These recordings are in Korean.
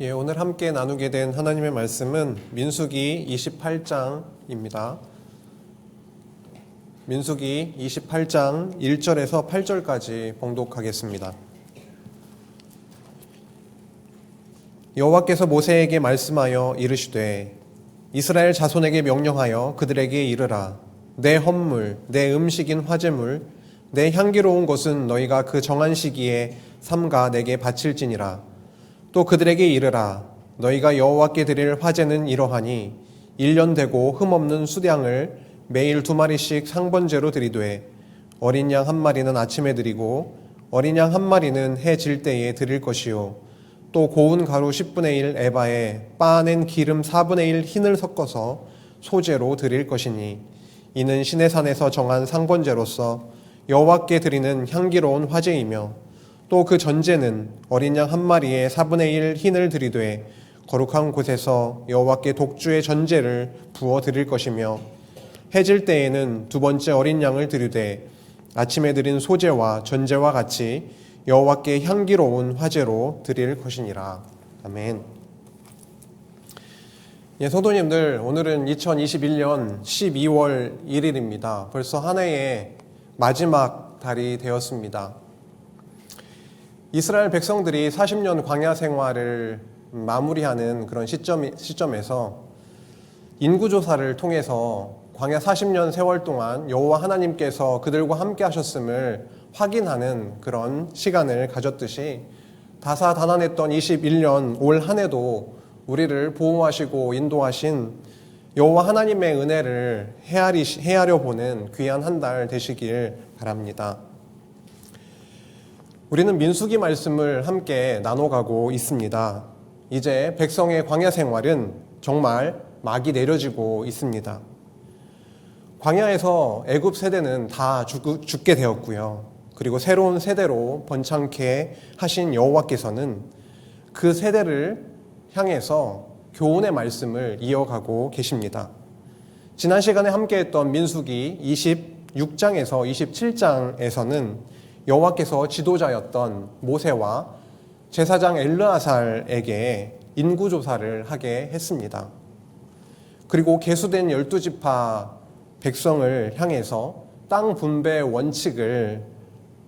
오늘 함께 나누게 된 하나님의 말씀은 민수기 28장입니다. 민수기 28장 1절에서 8절까지 봉독하겠습니다. 여호와께서 모세에게 말씀하여 이르시되 이스라엘 자손에게 명령하여 그들에게 이르라. 내 헌물, 내 음식인 화제물, 내 향기로운 것은 너희가 그 정한 시기에 삼가 내게 바칠지니라. 또 그들에게 이르라. 너희가 여호와께 드릴 화제는 이러하니 1년 되고 흠없는 수량을 매일 2마리씩 상번제로 드리되 어린 양 1마리는 아침에 드리고 어린 양 1마리는 해 질 때에 드릴 것이요 또 고운 가루 10분의 1 에바에 빻아낸 기름 4분의 1 흰을 섞어서 소제로 드릴 것이니 이는 시내산에서 정한 상번제로서 여호와께 드리는 향기로운 화제이며 또 그 전제는 어린 양 1마리에 4분의 1 흰을 드리되 거룩한 곳에서 여호와께 독주의 전제를 부어 드릴 것이며 해질 때에는 2번째 어린 양을 드리되 아침에 드린 소제와 전제와 같이 여호와께 향기로운 화제로 드릴 것이니라. 아멘. 성도님들, 오늘은 2021년 12월 1일입니다. 벌써 한 해의 마지막 달이 되었습니다. 이스라엘 백성들이 40년 광야 생활을 마무리하는 그런 시점에서 인구조사를 통해서 광야 40년 세월 동안 여호와 하나님께서 그들과 함께 하셨음을 확인하는 그런 시간을 가졌듯이 다사다난했던 21년 올 한 해도 우리를 보호하시고 인도하신 여호와 하나님의 은혜를 헤아려 보는 귀한 한 달 되시길 바랍니다. 우리는 민수기 말씀을 함께 나눠가고 있습니다. 이제 백성의 광야 생활은 정말 막이 내려지고 있습니다. 광야에서 애굽 세대는 다 죽게 되었고요. 그리고 새로운 세대로 번창케 하신 여호와께서는 그 세대를 향해서 교훈의 말씀을 이어가고 계십니다. 지난 시간에 함께했던 민수기 26장에서 27장에서는 여호와께서 지도자였던 모세와 제사장 엘르아살에게 인구조사를 하게 했습니다. 그리고 계수된 12지파 백성을 향해서 땅 분배 원칙을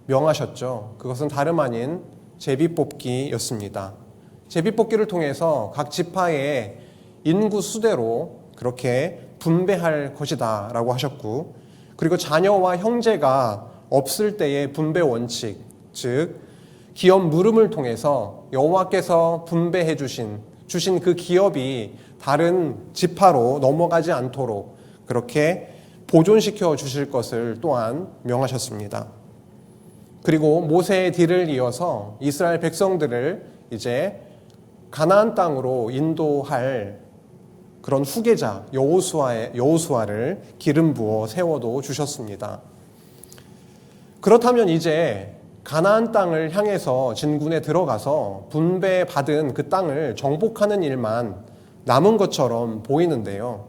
명하셨죠. 그것은 다름 아닌 제비뽑기였습니다. 제비뽑기를 통해서 각 지파의 인구 수대로 그렇게 분배할 것이다 라고 하셨고, 그리고 자녀와 형제가 없을 때의 분배 원칙, 즉 기업 물음을 통해서 여호와께서 분배해 주신 그 기업이 다른 지파로 넘어가지 않도록 그렇게 보존시켜 주실 것을 또한 명하셨습니다. 그리고 모세의 뒤를 이어서 이스라엘 백성들을 이제 가나안 땅으로 인도할 그런 후계자 여호수아를 기름 부어 세워도 주셨습니다. 그렇다면 이제 가나안 땅을 향해서 진군에 들어가서 분배받은 그 땅을 정복하는 일만 남은 것처럼 보이는데요.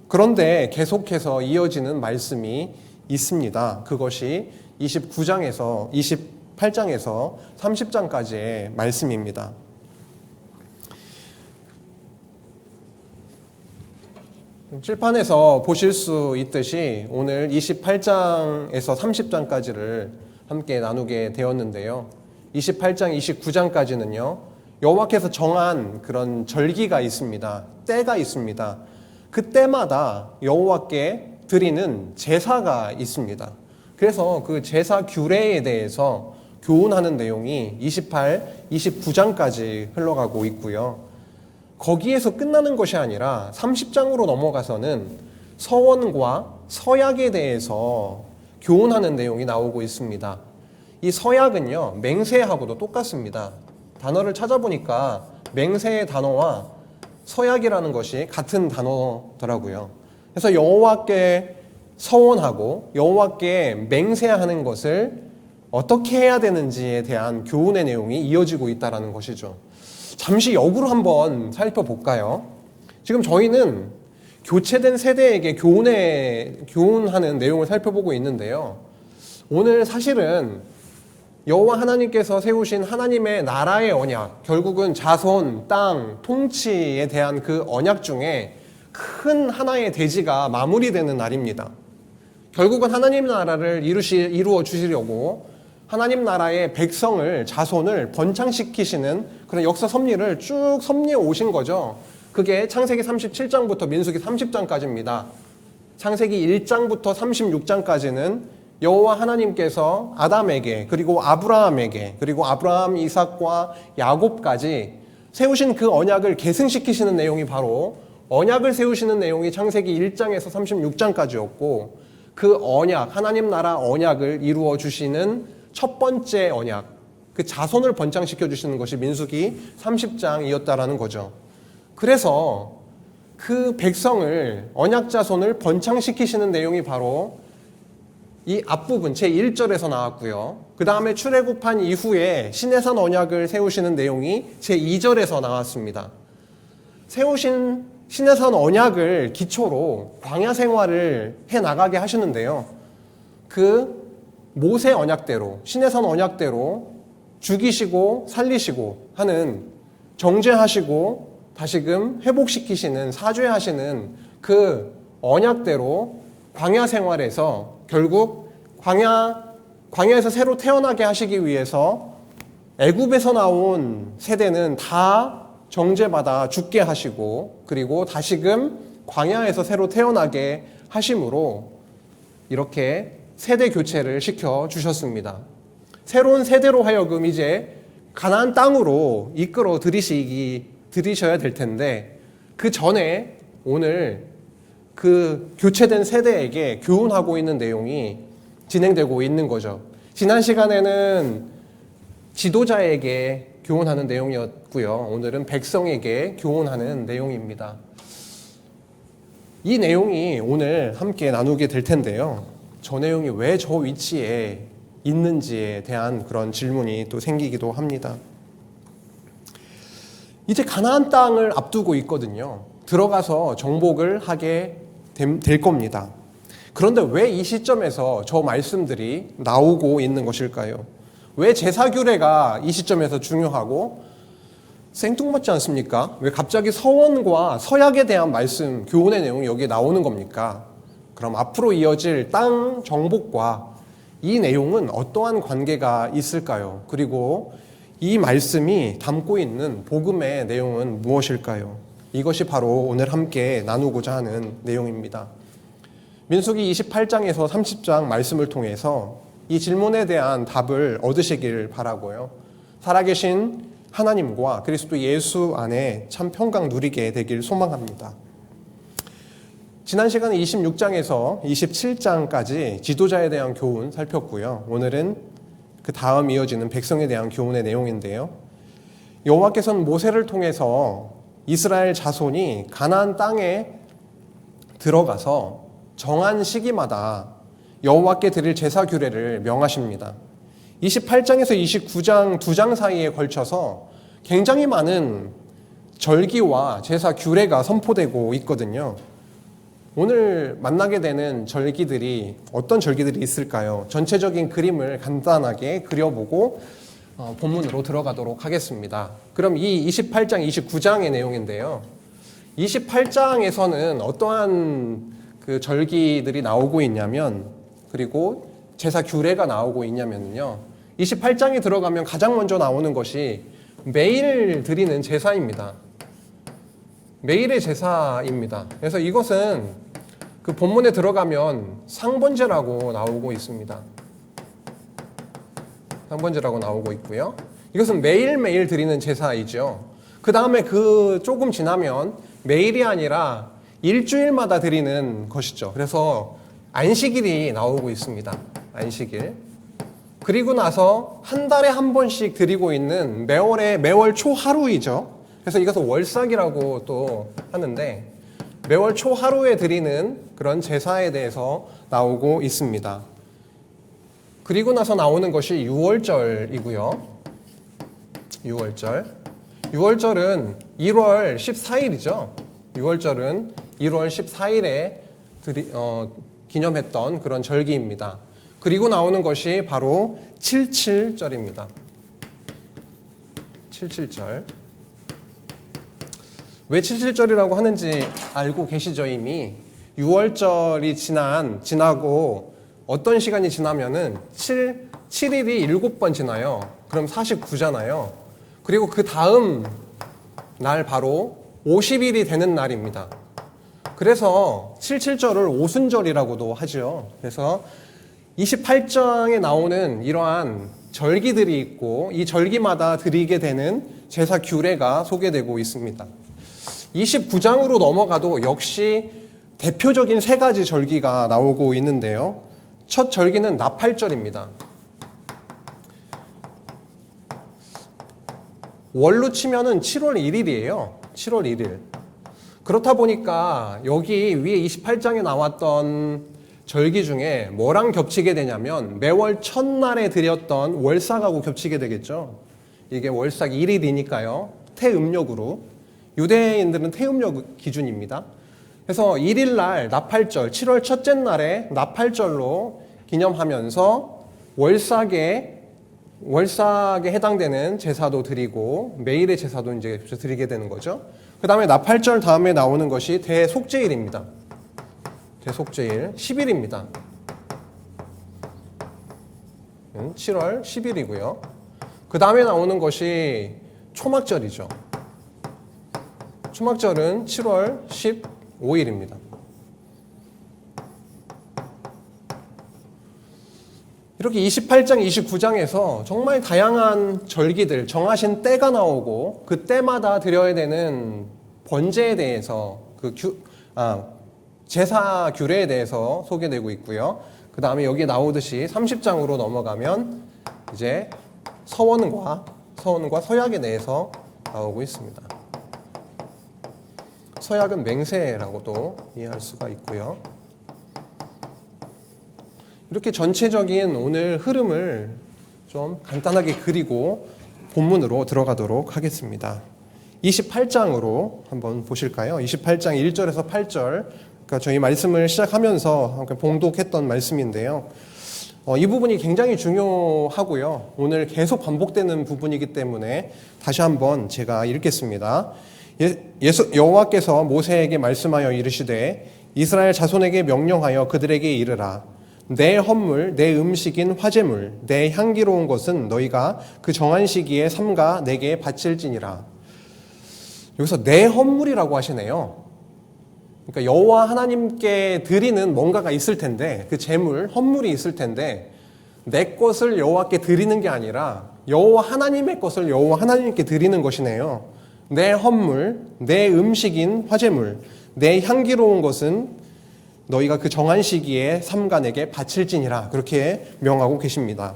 그런데 계속해서 이어지는 말씀이 있습니다. 그것이 28장에서 30장까지의 말씀입니다. 칠판에서 보실 수 있듯이 오늘 28장에서 30장까지를 함께 나누게 되었는데요. 28장, 29장까지는요. 여호와께서 정한 그런 절기가 있습니다. 때가 있습니다. 그 때마다 여호와께 드리는 제사가 있습니다. 그래서 그 제사 규례에 대해서 교훈하는 내용이 28, 29장까지 흘러가고 있고요. 거기에서 끝나는 것이 아니라 30장으로 넘어가서는 서원과 서약에 대해서 교훈하는 내용이 나오고 있습니다. 이 서약은요, 맹세하고도 똑같습니다. 단어를 찾아보니까 맹세의 단어와 서약이라는 것이 같은 단어더라고요. 그래서 여호와께 서원하고 여호와께 맹세하는 것을 어떻게 해야 되는지에 대한 교훈의 내용이 이어지고 있다는 것이죠. 잠시 역으로 한번 살펴볼까요? 지금 저희는 교체된 세대에게 교훈하는 내용을 살펴보고 있는데요. 오늘 사실은 여호와 하나님께서 세우신 하나님의 나라의 언약, 결국은 자손, 땅, 통치에 대한 그 언약 중에 큰 하나의 대지가 마무리되는 날입니다. 결국은 하나님 나라를 이루어 주시려고 하나님 나라의 백성을, 자손을 번창시키시는 그런 역사 섭리를 쭉 섭리해 오신 거죠. 그게 창세기 37장부터 민수기 30장까지입니다. 창세기 1장부터 36장까지는 여호와 하나님께서 아담에게, 그리고 아브라함에게, 그리고 아브라함, 이삭과 야곱까지 세우신 그 언약을 계승시키시는 내용이 바로 언약을 세우시는 내용이 창세기 1장에서 36장까지였고, 그 언약, 하나님 나라 언약을 이루어 주시는 첫 번째 언약, 그 자손을 번창시켜 주시는 것이 민수기 30장이었다라는 거죠. 그래서 그 백성을, 언약 자손을 번창시키시는 내용이 바로 이 앞부분 제1절에서 나왔고요. 그 다음에 출애굽한 이후에 시내산 언약을 세우시는 내용이 제2절에서 나왔습니다. 세우신 시내산 언약을 기초로 광야 생활을 해나가게 하시는데요. 그 모세 언약대로, 시내산 언약대로 죽이시고 살리시고 하는, 정죄하시고 다시금 회복시키시는, 사죄하시는 그 언약대로 광야 생활에서 결국 광야에서 새로 태어나게 하시기 위해서 애굽에서 나온 세대는 다 정죄받아 죽게 하시고, 그리고 다시금 광야에서 새로 태어나게 하심으로 이렇게 세대 교체를 시켜 주셨습니다. 새로운 세대로 하여금 이제 가나안 땅으로 이끌어 들이셔야 될 텐데, 그 전에 오늘 그 교체된 세대에게 교훈하고 있는 내용이 진행되고 있는 거죠. 지난 시간에는 지도자에게 교훈하는 내용이었고요. 오늘은 백성에게 교훈하는 내용입니다. 이 내용이 오늘 함께 나누게 될 텐데요. 저 내용이 왜 저 위치에 있는지에 대한 그런 질문이 또 생기기도 합니다. 이제 가나안 땅을 앞두고 있거든요. 들어가서 정복을 하게 될 겁니다. 그런데 왜 이 시점에서 저 말씀들이 나오고 있는 것일까요? 왜 제사규례가 이 시점에서 중요하고 생뚱맞지 않습니까? 왜 갑자기 서원과 서약에 대한 말씀, 교훈의 내용이 여기에 나오는 겁니까? 그럼 앞으로 이어질 땅 정복과 이 내용은 어떠한 관계가 있을까요? 그리고 이 말씀이 담고 있는 복음의 내용은 무엇일까요? 이것이 바로 오늘 함께 나누고자 하는 내용입니다. 민수기 28장에서 30장 말씀을 통해서 이 질문에 대한 답을 얻으시길 바라고요. 살아계신 하나님과 그리스도 예수 안에 참 평강 누리게 되길 소망합니다. 지난 시간에 26장에서 27장까지 지도자에 대한 교훈 살폈고요. 오늘은 그 다음 이어지는 백성에 대한 교훈의 내용인데요. 여호와께서는 모세를 통해서 이스라엘 자손이 가나안 땅에 들어가서 정한 시기마다 여호와께 드릴 제사 규례를 명하십니다. 28장에서 29장 두 장 사이에 걸쳐서 굉장히 많은 절기와 제사 규례가 선포되고 있거든요. 오늘 만나게 되는 절기들이 어떤 절기들이 있을까요? 전체적인 그림을 간단하게 그려보고 본문으로 들어가도록 하겠습니다. 그럼 이 28장, 29장의 내용인데요. 28장에서는 어떠한 그 절기들이 나오고 있냐면, 그리고 제사 규례가 나오고 있냐면요. 28장에 들어가면 가장 먼저 나오는 것이 매일 드리는 제사입니다. 매일의 제사입니다. 그래서 이것은 그 본문에 들어가면 상번제라고 나오고 있습니다. 상번제라고 나오고 있고요. 이것은 매일매일 드리는 제사이죠. 그 다음에 그 조금 지나면 매일이 아니라 일주일마다 드리는 것이죠. 그래서 안식일이 나오고 있습니다. 안식일. 그리고 나서 한 달에 한 번씩 드리고 있는 매월 초 하루이죠. 그래서 이것을 월삭이라고 또 하는데, 매월 초 하루에 드리는 그런 제사에 대해서 나오고 있습니다. 그리고 나서 나오는 것이 유월절이고요. 유월절은 1월 14일이죠. 유월절은 1월 14일에 기념했던 그런 절기입니다. 그리고 나오는 것이 바로 77절입니다. 77절. 왜 77절이라고 하는지 알고 계시죠, 이미? 6월절이 지나고 어떤 시간이 지나면은 7일이 7번 지나요. 그럼 49잖아요. 그리고 그 다음 날 바로 50일이 되는 날입니다. 그래서 77절을 오순절이라고도 하죠. 그래서 28장에 나오는 이러한 절기들이 있고 이 절기마다 드리게 되는 제사 규례가 소개되고 있습니다. 29장으로 넘어가도 역시 대표적인 세 가지 절기가 나오고 있는데요. 첫 절기는 나팔절입니다. 월로 치면은 7월 1일이에요. 7월 1일. 그렇다 보니까 여기 위에 28장에 나왔던 절기 중에 뭐랑 겹치게 되냐면 매월 첫날에 드렸던 월삭하고 겹치게 되겠죠. 이게 월삭 1일이니까요. 태음력으로. 유대인들은 태음력 기준입니다. 그래서 1일날 나팔절, 7월 첫째 날에 나팔절로 기념하면서 월삭에 해당되는 제사도 드리고 매일의 제사도 이제 드리게 되는 거죠. 그 다음에 나팔절 다음에 나오는 것이 대속죄일입니다. 대속죄일 10일입니다. 7월 10일이고요. 그 다음에 나오는 것이 초막절이죠. 초막절은 7월 15일입니다. 이렇게 28장, 29장에서 정말 다양한 절기들, 정하신 때가 나오고 그 때마다 드려야 되는 번제에 대해서 제사 규례에 대해서 소개되고 있고요. 그 다음에 여기 나오듯이 30장으로 넘어가면 이제 서원과 서약에 대해서 나오고 있습니다. 서약은 맹세라고도 이해할 수가 있고요. 이렇게 전체적인 오늘 흐름을 좀 간단하게 그리고 본문으로 들어가도록 하겠습니다. 28장으로 한번 보실까요? 28장 1절에서 8절. 그러니까 저희 말씀을 시작하면서 봉독했던 말씀인데요. 이 부분이 굉장히 중요하고요. 오늘 계속 반복되는 부분이기 때문에 다시 한번 제가 읽겠습니다. 여호와께서 모세에게 말씀하여 이르시되 이스라엘 자손에게 명령하여 그들에게 이르라. 내 헌물, 내 음식인 화제물, 내 향기로운 것은 너희가 그 정한 시기에 삼가 내게 바칠지니라. 여기서 내 헌물이라고 하시네요. 그러니까 여호와 하나님께 드리는 뭔가가 있을 텐데 그 제물, 헌물이 있을 텐데 내 것을 여호와께 드리는 게 아니라 여호와 하나님의 것을 여호와 하나님께 드리는 것이네요. 내 헌물, 내 음식인 화제물, 내 향기로운 것은 너희가 그 정한 시기에 삼가 내게 바칠지니라. 그렇게 명하고 계십니다.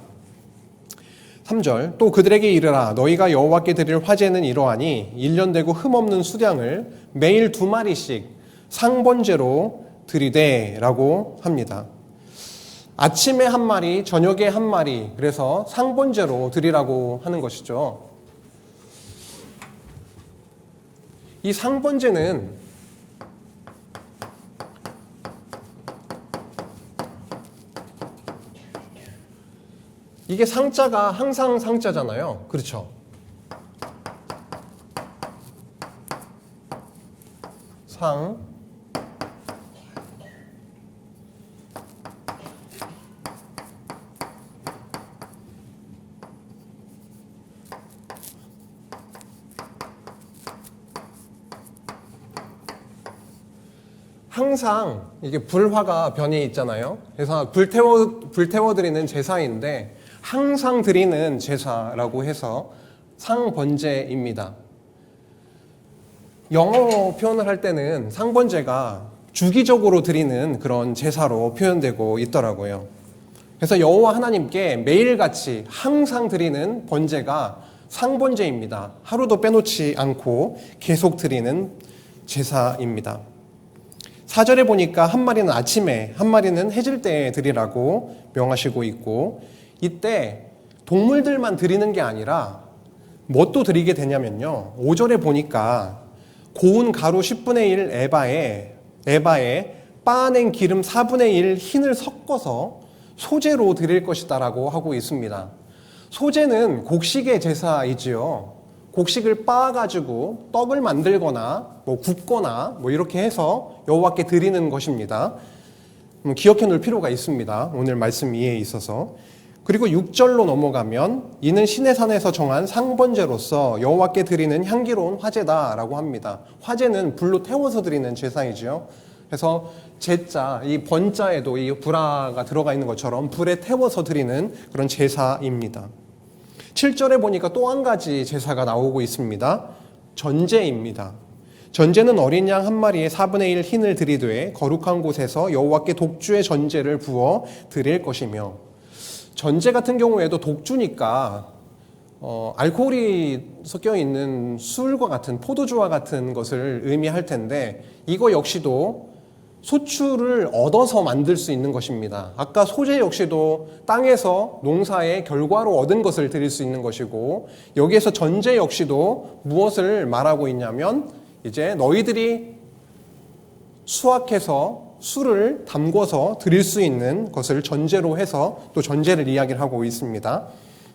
3절 또 그들에게 이르라. 너희가 여호와께 드릴 화제는 이러하니 1년 되고 흠없는 수량을 매일 2마리씩 상번제로 드리되 라고 합니다. 아침에 1마리, 저녁에 1마리, 그래서 상번제로 드리라고 하는 것이죠. 이 상번제는 이게 상자가 항상 상자잖아요. 그렇죠? 상. 항상 이게 불화가 변이 있잖아요. 그래서 불태워 드리는 제사인데 항상 드리는 제사라고 해서 상번제입니다. 영어 표현을 할 때는 상번제가 주기적으로 드리는 그런 제사로 표현되고 있더라고요. 그래서 여호와 하나님께 매일같이 항상 드리는 번제가 상번제입니다. 하루도 빼놓지 않고 계속 드리는 제사입니다. 4절에 보니까 1마리는 아침에, 1마리는 해질 때에 드리라고 명하시고 있고 이때 동물들만 드리는 게 아니라 뭣도 드리게 되냐면요. 5절에 보니까 고운 가루 10분의 1 에바에 빻아낸 기름 4분의 1 흰을 섞어서 소제로 드릴 것이다라고 하고 있습니다. 소제는 곡식의 제사이지요. 곡식을 빻아가지고 떡을 만들거나 굽거나 이렇게 해서 여호와께 드리는 것입니다. 기억해 놓을 필요가 있습니다. 오늘 말씀 이해에 있어서. 그리고 6절로 넘어가면 이는 신의 산에서 정한 상번제로서 여호와께 드리는 향기로운 화제다라고 합니다. 화제는 불로 태워서 드리는 제사이지요. 그래서 제자, 이 번자에도 이 불화가 들어가 있는 것처럼 불에 태워서 드리는 그런 제사입니다. 7절에 보니까 또 한 가지 제사가 나오고 있습니다. 전제입니다. 전제는 어린 양 한 마리에 4분의 1 흰을 드리되 거룩한 곳에서 여호와께 독주의 전제를 부어 드릴 것이며, 전제 같은 경우에도 독주니까 알코올이 섞여 있는 술과 같은 포도주와 같은 것을 의미할 텐데, 이거 역시도 소출을 얻어서 만들 수 있는 것입니다. 아까 소제 역시도 땅에서 농사의 결과로 얻은 것을 드릴 수 있는 것이고, 여기에서 전제 역시도 무엇을 말하고 있냐면 이제 너희들이 수확해서 술을 담궈서 드릴 수 있는 것을 전제로 해서 또 전제를 이야기를 하고 있습니다.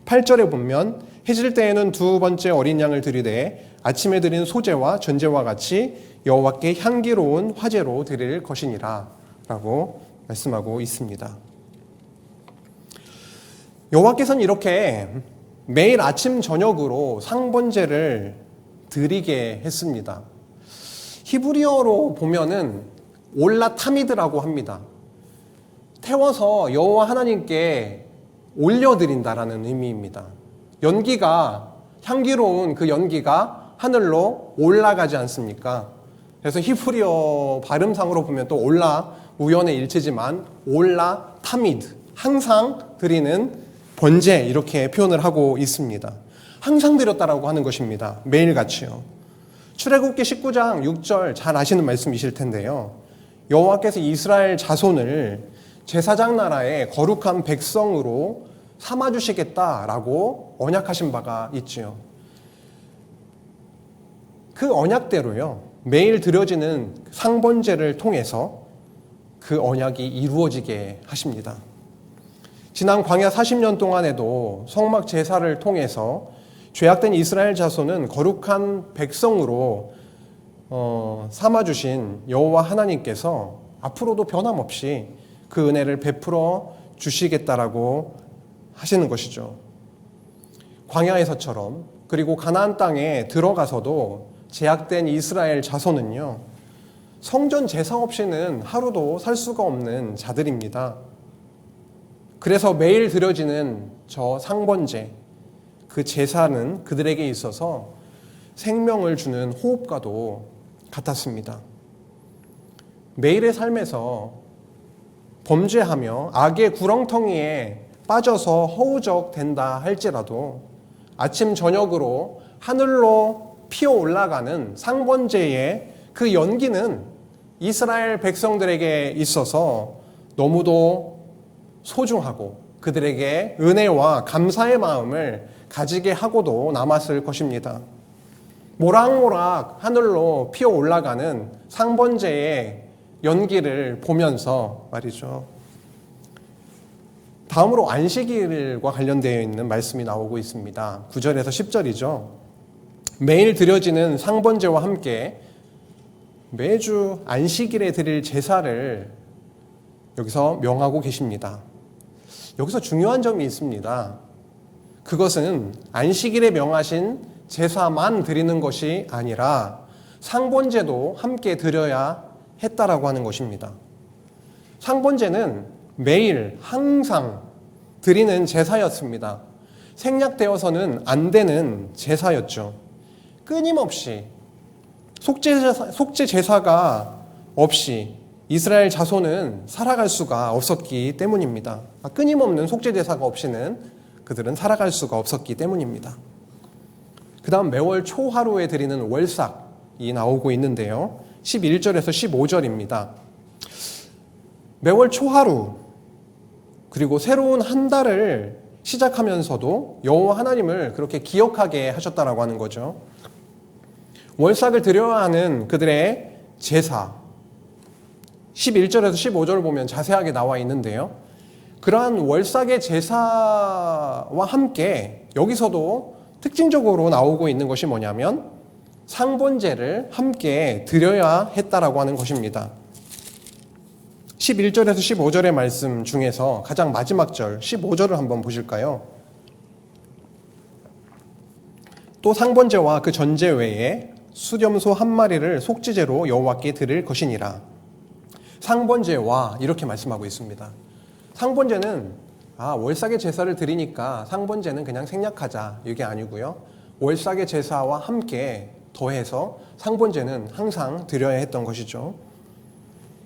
8절에 보면 해질 때에는 두 번째 어린 양을 드리되 아침에 드린 소제와 전제와 같이 여호와께 향기로운 화제로 드릴 것이니라 라고 말씀하고 있습니다. 여호와께서는 이렇게 매일 아침 저녁으로 상번제를 드리게 했습니다. 히브리어로 보면은 올라타미드라고 합니다. 태워서 여호와 하나님께 올려드린다라는 의미입니다. 연기가, 향기로운 그 연기가 하늘로 올라가지 않습니까? 그래서 히브리어 발음상으로 보면 또 올라, 우연의 일치지만 올라 타미드, 항상 드리는 번제, 이렇게 표현을 하고 있습니다. 항상 드렸다라고 하는 것입니다. 매일같이요. 출애굽기 19장 6절 잘 아시는 말씀이실 텐데요. 여호와께서 이스라엘 자손을 제사장 나라의 거룩한 백성으로 삼아주시겠다라고 언약하신 바가 있지요. 그 언약대로요, 매일 드려지는 상번제를 통해서 그 언약이 이루어지게 하십니다. 지난 광야 40년 동안에도 성막 제사를 통해서 죄악된 이스라엘 자손은 거룩한 백성으로 삼아주신 여호와 하나님께서 앞으로도 변함없이 그 은혜를 베풀어 주시겠다라고 하시는 것이죠. 광야에서처럼, 그리고 가나안 땅에 들어가서도 제약된 이스라엘 자손은요, 성전 제사 없이는 하루도 살 수가 없는 자들입니다. 그래서 매일 드려지는 저 상번제, 그 제사는 그들에게 있어서 생명을 주는 호흡과도 같았습니다. 매일의 삶에서 범죄하며 악의 구렁텅이에 빠져서 허우적된다 할지라도 아침 저녁으로 하늘로 피어 올라가는 상번제의 그 연기는 이스라엘 백성들에게 있어서 너무도 소중하고 그들에게 은혜와 감사의 마음을 가지게 하고도 남았을 것입니다. 모락모락 하늘로 피어 올라가는 상번제의 연기를 보면서 말이죠. 다음으로 안식일과 관련되어 있는 말씀이 나오고 있습니다. 9절에서 10절이죠. 매일 드려지는 상번제와 함께 매주 안식일에 드릴 제사를 여기서 명하고 계십니다. 여기서 중요한 점이 있습니다. 그것은 안식일에 명하신 제사만 드리는 것이 아니라 상번제도 함께 드려야 했다라고 하는 것입니다. 상번제는 매일 항상 드리는 제사였습니다. 생략되어서는 안 되는 제사였죠. 끊임없이 속죄 제사가 없이 이스라엘 자손은 살아갈 수가 없었기 때문입니다. 끊임없는 속죄 제사가 없이는 그들은 살아갈 수가 없었기 때문입니다. 그 다음 매월 초하루에 드리는 월삭이 나오고 있는데요. 11절에서 15절입니다. 매월 초하루, 그리고 새로운 한 달을 시작하면서도 여호와 하나님을 그렇게 기억하게 하셨다라고 하는 거죠. 월삭을 드려야 하는 그들의 제사, 11절에서 15절을 보면 자세하게 나와 있는데요. 그러한 월삭의 제사와 함께 여기서도 특징적으로 나오고 있는 것이 뭐냐면 상번제를 함께 드려야 했다라고 하는 것입니다. 11절에서 15절의 말씀 중에서 가장 마지막 절 15절을 한번 보실까요? 또 상번제와 그 전제 외에 수렴소 한 마리를 속죄제로 여호와께 드릴 것이니라. 상번제와 이렇게 말씀하고 있습니다. 상번제는 월삭의 제사를 드리니까 상번제는 그냥 생략하자 이게 아니고요. 월삭의 제사와 함께 더해서 상번제는 항상 드려야 했던 것이죠.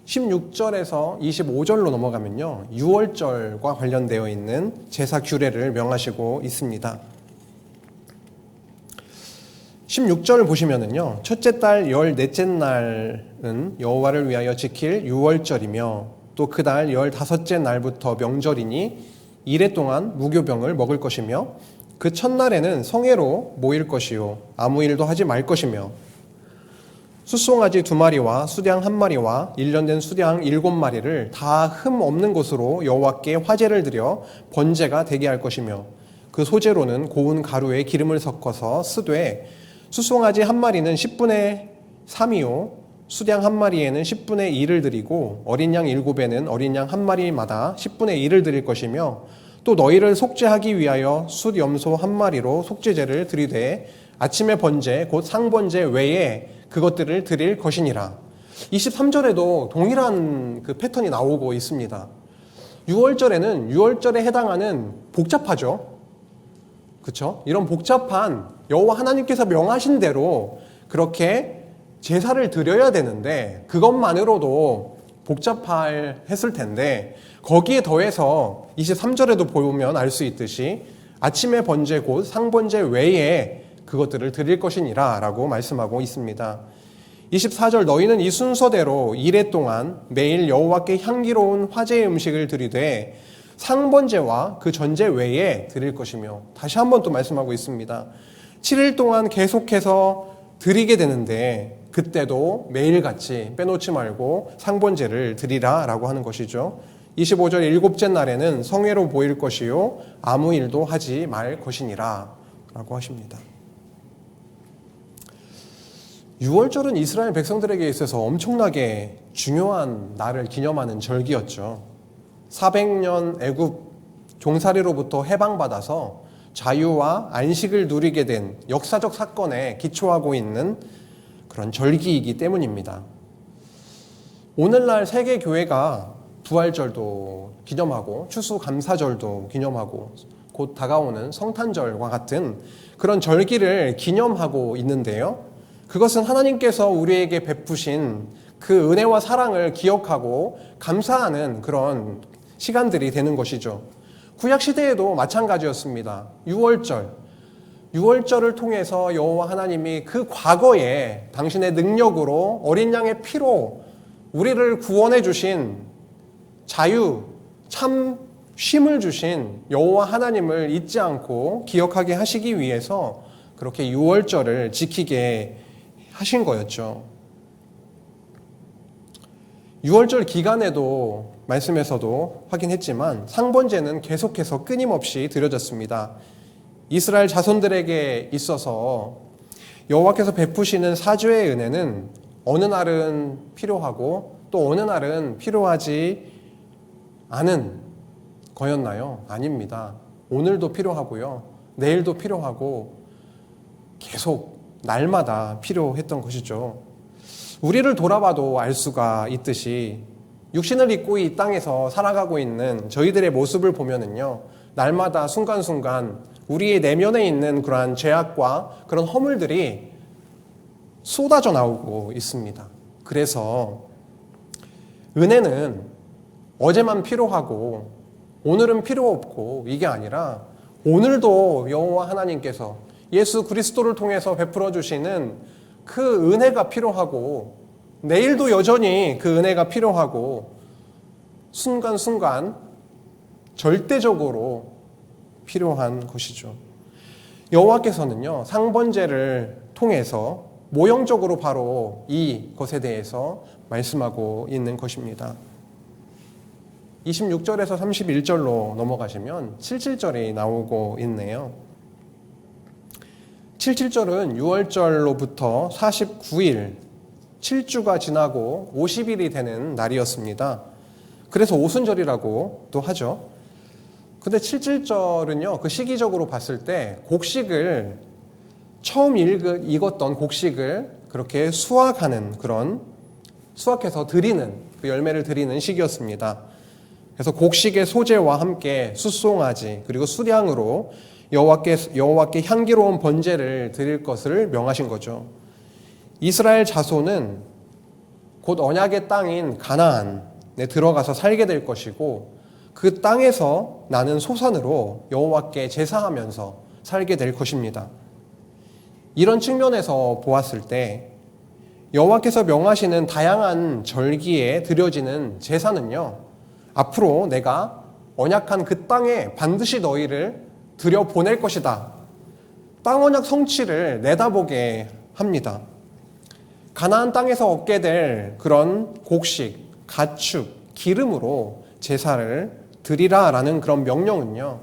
16절에서 25절로 넘어가면요. 유월절과 관련되어 있는 제사 규례를 명하시고 있습니다. 16절을 보시면은요. 첫째 달 14째 날은 여호와를 위하여 지킬 유월절이며 또 그 달 15째 날부터 명절이니 이래 동안 무교병을 먹을 것이며 그 첫날에는 성회로 모일 것이요 아무 일도 하지 말 것이며 숫송아지 2마리와 수량 1마리와 1년 된 수량 7마리를 다 흠 없는 것으로 여호와께 화제를 드려 번제가 되게 할 것이며 그 소재로는 고운 가루에 기름을 섞어서 쓰되 숫송아지 1마리는 10분의 3이요 수량 1마리에는 10분의 1을 드리고 어린 양 7에는 어린 양 1마리마다 10분의 1을 드릴 것이며 또 너희를 속죄하기 위하여 숫염소 1마리로 속죄제를 드리되 아침의 번제 곧 상번제 외에 그것들을 드릴 것이니라. 23절에도 동일한 그 패턴이 나오고 있습니다. 6월절에는 6월절에 해당하는 복잡하죠. 그렇죠? 이런 복잡한 여호와 하나님께서 명하신 대로 그렇게 제사를 드려야 되는데 그것만으로도 복잡했을 텐데 거기에 더해서 23절에도 보면 알 수 있듯이 아침의 번제 곧 상번제 외에 그것들을 드릴 것이니라 라고 말씀하고 있습니다. 24절 너희는 이 순서대로 이래 동안 매일 여호와께 향기로운 화제의 음식을 드리되 상번제와 그 전제 외에 드릴 것이며 다시 한번 또 말씀하고 있습니다. 7일 동안 계속해서 드리게 되는데 그때도 매일같이 빼놓지 말고 상번제를 드리라 라고 하는 것이죠. 25절 7째 날에는 성회로 모일 것이요 아무 일도 하지 말 것이니라 라고 하십니다. 6월절은 이스라엘 백성들에게 있어서 엄청나게 중요한 날을 기념하는 절기였죠. 400년 애굽 종살이로부터 해방받아서 자유와 안식을 누리게 된 역사적 사건에 기초하고 있는 그런 절기이기 때문입니다. 오늘날 세계 교회가 부활절도 기념하고 추수감사절도 기념하고 곧 다가오는 성탄절과 같은 그런 절기를 기념하고 있는데요. 그것은 하나님께서 우리에게 베푸신 그 은혜와 사랑을 기억하고 감사하는 그런 시간들이 되는 것이죠. 구약시대에도 마찬가지였습니다. 6월절을 통해서 여호와 하나님이 그 과거에 당신의 능력으로 어린 양의 피로 우리를 구원해 주신 자유, 참 쉼을 주신 여호와 하나님을 잊지 않고 기억하게 하시기 위해서 그렇게 6월절을 지키게 하신 거였죠. 6월절 기간에도 말씀에서도 확인했지만 상번제는 계속해서 끊임없이 드려졌습니다. 이스라엘 자손들에게 있어서 여호와께서 베푸시는 사죄의 은혜는 어느 날은 필요하고 또 어느 날은 필요하지 않은 거였나요? 아닙니다. 오늘도 필요하고요. 내일도 필요하고 계속 날마다 필요했던 것이죠. 우리를 돌아봐도 알 수가 있듯이 육신을 입고 이 땅에서 살아가고 있는 저희들의 모습을 보면은요, 날마다 순간순간 우리의 내면에 있는 그러한 죄악과 그런 허물들이 쏟아져 나오고 있습니다. 그래서 은혜는 어제만 필요하고 오늘은 필요 없고 이게 아니라 오늘도 여호와 하나님께서 예수 그리스도를 통해서 베풀어 주시는 그 은혜가 필요하고 내일도 여전히 그 은혜가 필요하고 순간순간 절대적으로 필요한 것이죠. 여호와께서는요, 상번제를 통해서 모형적으로 바로 이것에 대해서 말씀하고 있는 것입니다. 26절에서 31절로 넘어가시면 77절이 나오고 있네요. 77절은 6월절로부터 49일, 7주가 지나고 50일이 되는 날이었습니다. 그래서 오순절이라고도 하죠. 근데 77절은요, 그 시기적으로 봤을 때 곡식을 처음 익었던 곡식을 그렇게 수확하는 그런 수확해서 드리는 그 열매를 드리는 시기였습니다. 그래서 곡식의 소재와 함께 숫송아지 그리고 수량으로 여호와께 향기로운 번제를 드릴 것을 명하신 거죠. 이스라엘 자손은 곧 언약의 땅인 가나안에 들어가서 살게 될 것이고 그 땅에서 나는 소산으로 여호와께 제사하면서 살게 될 것입니다. 이런 측면에서 보았을 때 여호와께서 명하시는 다양한 절기에 드려지는 제사는요, 앞으로 내가 언약한 그 땅에 반드시 너희를 들여보낼 것이다. 땅 언약 성취를 내다보게 합니다. 가나안 땅에서 얻게 될 그런 곡식, 가축, 기름으로 제사를 드리라라는 그런 명령은요,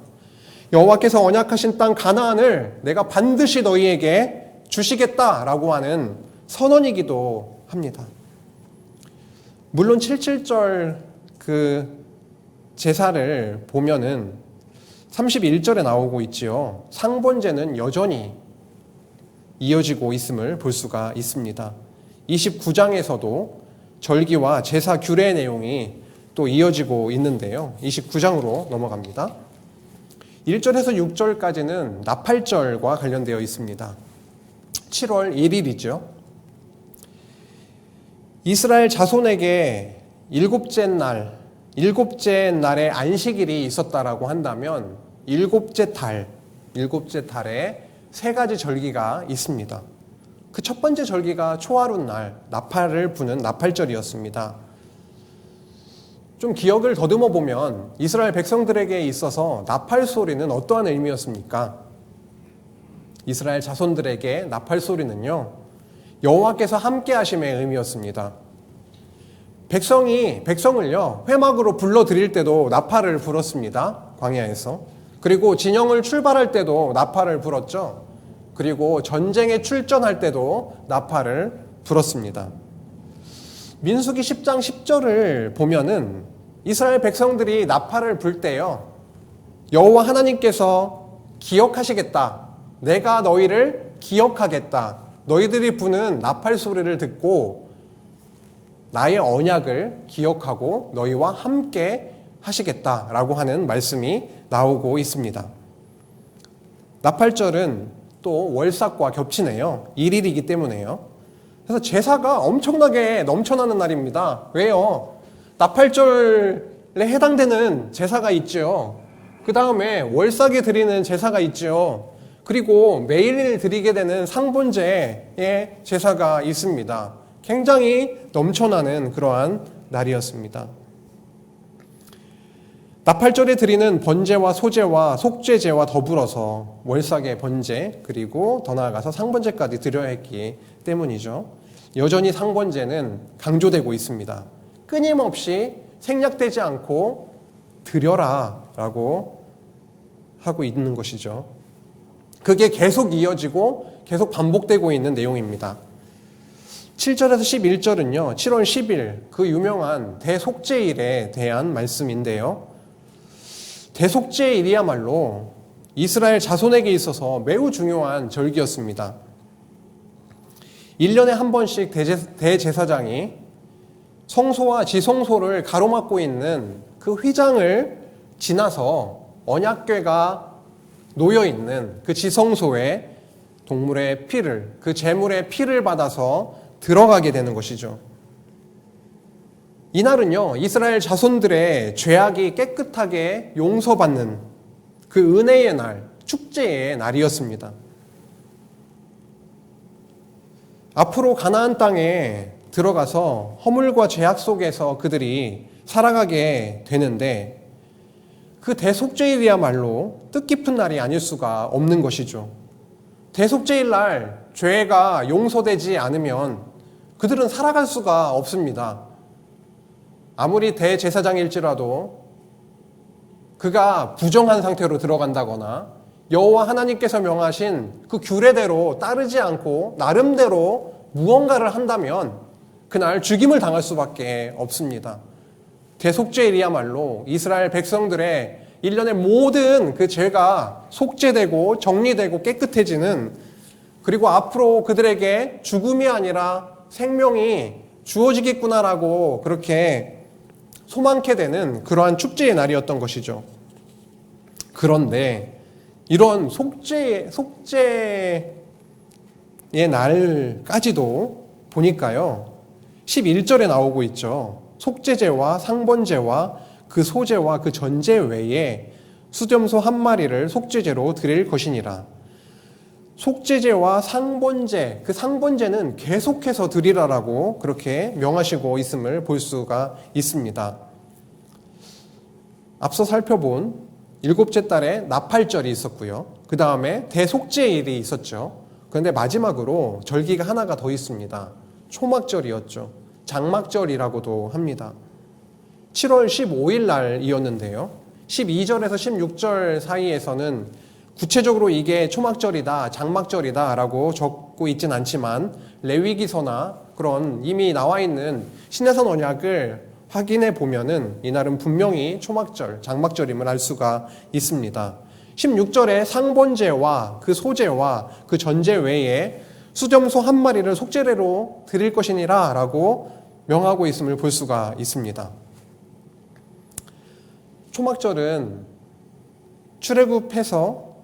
여호와께서 언약하신 땅 가나안을 내가 반드시 너희에게 주시겠다라고 하는 선언이기도 합니다. 물론 77절 그 제사를 보면은 31절에 나오고 있지요. 상번제는 여전히 이어지고 있음을 볼 수가 있습니다. 29장에서도 절기와 제사 규례의 내용이 또 이어지고 있는데요. 29장으로 넘어갑니다. 1절에서 6절까지는 나팔절과 관련되어 있습니다. 7월 1일이죠. 이스라엘 자손에게 일곱째 날에 안식일이 있었다라고 한다면 일곱째 달에 세 가지 절기가 있습니다. 그 첫 번째 절기가 초하룻날, 나팔을 부는 나팔절이었습니다. 좀 기억을 더듬어 보면 이스라엘 백성들에게 있어서 나팔 소리는 어떠한 의미였습니까? 이스라엘 자손들에게 나팔 소리는요, 여호와께서 함께 하심의 의미였습니다. 백성을요, 회막으로 불러들일 때도 나팔을 불었습니다. 광야에서. 그리고 진영을 출발할 때도 나팔을 불었죠. 그리고 전쟁에 출전할 때도 나팔을 불었습니다. 민수기 10장 10절을 보면은 이스라엘 백성들이 나팔을 불 때요, 여호와 하나님께서 기억하시겠다. 내가 너희를 기억하겠다. 너희들이 부는 나팔 소리를 듣고 나의 언약을 기억하고 너희와 함께 하시겠다라고 하는 말씀이 나오고 있습니다. 나팔절은 또 월삭과 겹치네요. 1일이기 때문에요. 그래서 제사가 엄청나게 넘쳐나는 날입니다. 왜요? 나팔절에 해당되는 제사가 있죠. 그 다음에 월삭에 드리는 제사가 있죠. 그리고 매일 드리게 되는 상번제의 제사가 있습니다. 굉장히 넘쳐나는 그러한 날이었습니다. 나팔절에 드리는 번제와 소제와 속죄제와 더불어서 월삭의 번제 그리고 더 나아가서 상번제까지 드려야 했기 때문이죠. 여전히 상번제는 강조되고 있습니다. 끊임없이 생략되지 않고 드려라 라고 하고 있는 것이죠. 그게 계속 이어지고 계속 반복되고 있는 내용입니다. 7절에서 11절은요, 7월 10일 그 유명한 대속죄일에 대한 말씀인데요. 대속죄일이야말로 이스라엘 자손에게 있어서 매우 중요한 절기였습니다. 1년에 한 번씩 대제사장이 성소와 지성소를 가로막고 있는 그 휘장을 지나서 언약궤가 놓여있는 그 지성소에 동물의 피를, 그 제물의 피를 받아서 들어가게 되는 것이죠. 이날은요, 이스라엘 자손들의 죄악이 깨끗하게 용서받는 그 은혜의 날, 축제의 날이었습니다. 앞으로 가나안 땅에 들어가서 허물과 죄악 속에서 그들이 살아가게 되는데 그 대속죄일이야말로 뜻깊은 날이 아닐 수가 없는 것이죠. 대속죄일 날 죄가 용서되지 않으면 그들은 살아갈 수가 없습니다. 아무리 대제사장일지라도 그가 부정한 상태로 들어간다거나 여호와 하나님께서 명하신 그 규례대로 따르지 않고 나름대로 무언가를 한다면 그날 죽임을 당할 수밖에 없습니다. 대속죄일이야말로 이스라엘 백성들의 일련의 모든 그 죄가 속죄되고 정리되고 깨끗해지는, 그리고 앞으로 그들에게 죽음이 아니라 생명이 주어지겠구나라고 그렇게 소망케 되는 그러한 축제의 날이었던 것이죠. 그런데 이런 속죄의 날까지도 보니까요, 11절에 나오고 있죠. 속죄제와 상번제와 그 소제와 그 전제 외에 수렴소 한 마리를 속죄제로 드릴 것이니라. 속죄제와 상번제, 그 상번제는 계속해서 드리라라고 그렇게 명하시고 있음을 볼 수가 있습니다. 앞서 살펴본 일곱째 달에 나팔절이 있었고요. 그 다음에 대속죄일이 있었죠. 그런데 마지막으로 절기가 하나가 더 있습니다. 초막절이었죠. 장막절이라고도 합니다. 7월 15일 날이었는데요. 12절에서 16절 사이에서는 구체적으로 이게 초막절이다, 장막절이다 라고 적고 있진 않지만 레위기서나 그런 이미 나와 있는 신해선 언약을 확인해 보면은 이날은 분명히 초막절, 장막절임을 알 수가 있습니다. 16절에 상번제와 그 소제와 그 전제 외에 수점소 한 마리를 속죄제로 드릴 것이니라 라고 명하고 있음을 볼 수가 있습니다. 초막절은 출애굽해서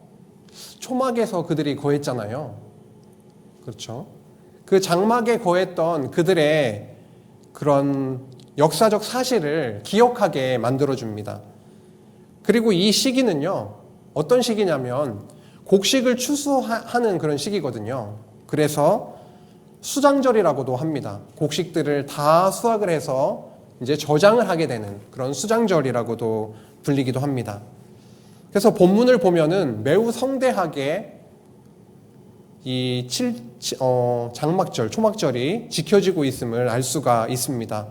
초막에서 그들이 거했잖아요. 그렇죠? 그 장막에 거했던 그들의 그런 역사적 사실을 기억하게 만들어줍니다. 그리고 이 시기는요, 어떤 시기냐면 곡식을 추수하는 그런 시기거든요. 그래서 수장절이라고도 합니다. 곡식들을 다 수확을 해서 이제 저장을 하게 되는 그런 수장절이라고도 불리기도 합니다. 그래서 본문을 보면은 매우 성대하게 이 장막절, 초막절이 지켜지고 있음을 알 수가 있습니다.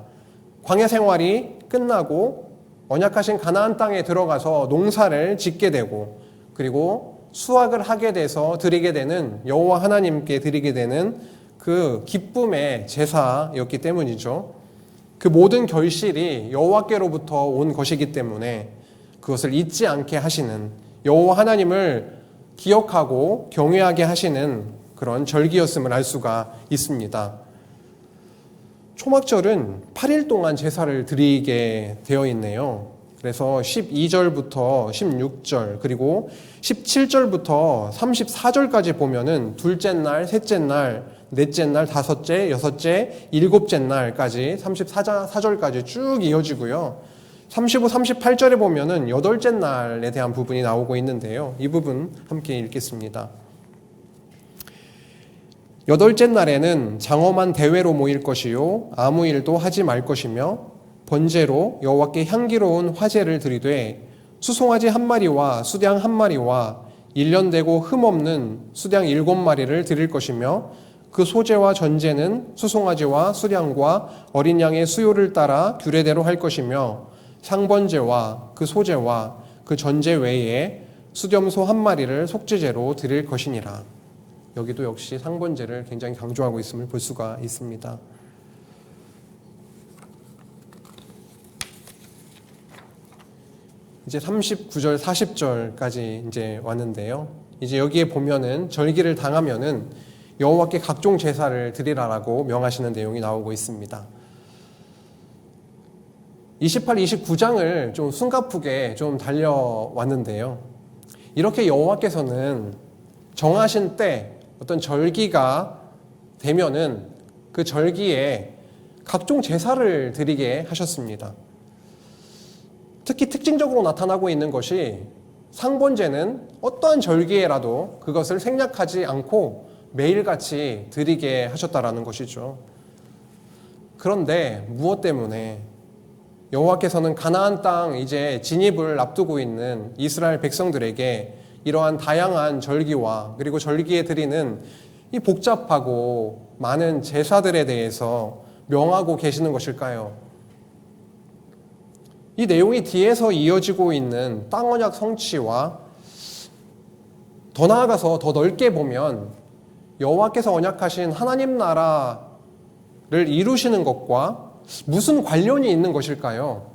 광야 생활이 끝나고 언약하신 가나안 땅에 들어가서 농사를 짓게 되고, 그리고 수확을 하게 돼서 드리게 되는, 여호와 하나님께 드리게 되는 그 기쁨의 제사였기 때문이죠. 그 모든 결실이 여호와께로부터 온 것이기 때문에 그것을 잊지 않게 하시는, 여호와 하나님을 기억하고 경외하게 하시는 그런 절기였음을 알 수가 있습니다. 초막절은 8일 동안 제사를 드리게 되어 있네요. 그래서 12절부터 16절 그리고 17절부터 34절까지 보면은 둘째 날, 셋째 날, 넷째 날, 다섯째, 여섯째, 일곱째 날까지 34절까지 쭉 이어지고요. 35, 38절에 보면은 여덟째 날에 대한 부분이 나오고 있는데요. 이 부분 함께 읽겠습니다. 여덟째 날에는 장엄한 대회로 모일 것이요 아무 일도 하지 말 것이며 번제로 여호와께 향기로운 화제를 드리되 수송아지 한 마리와 수량 한 마리와 1년 되고 흠없는 수량 7마리를 드릴 것이며 그 소제와 전제는 수송아지와 수량과 어린 양의 수요를 따라 규례대로 할 것이며 상번제와 그 소제와 그 전제 외에 수렴소 한 마리를 속죄제로 드릴 것이니라. 여기도 역시 상번제를 굉장히 강조하고 있음을 볼 수가 있습니다. 이제 39절, 40절까지 이제 왔는데요. 이제 여기에 보면은 절기를 당하면은 여호와께 각종 제사를 드리라라고 명하시는 내용이 나오고 있습니다. 28, 29장을 좀 숨가쁘게 좀 달려왔는데요. 이렇게 여호와께서는 정하신 때 어떤 절기가 되면은 그 절기에 각종 제사를 드리게 하셨습니다. 특히 특징적으로 나타나고 있는 것이 상번제는 어떠한 절기에라도 그것을 생략하지 않고 매일같이 드리게 하셨다라는 것이죠. 그런데 무엇 때문에 여호와께서는 가나안 땅 이제 진입을 앞두고 있는 이스라엘 백성들에게 이러한 다양한 절기와 그리고 절기에 드리는 이 복잡하고 많은 제사들에 대해서 명하고 계시는 것일까요? 이 내용이 뒤에서 이어지고 있는 땅 언약 성취와 더 나아가서 더 넓게 보면 여호와께서 언약하신 하나님 나라를 이루시는 것과 무슨 관련이 있는 것일까요?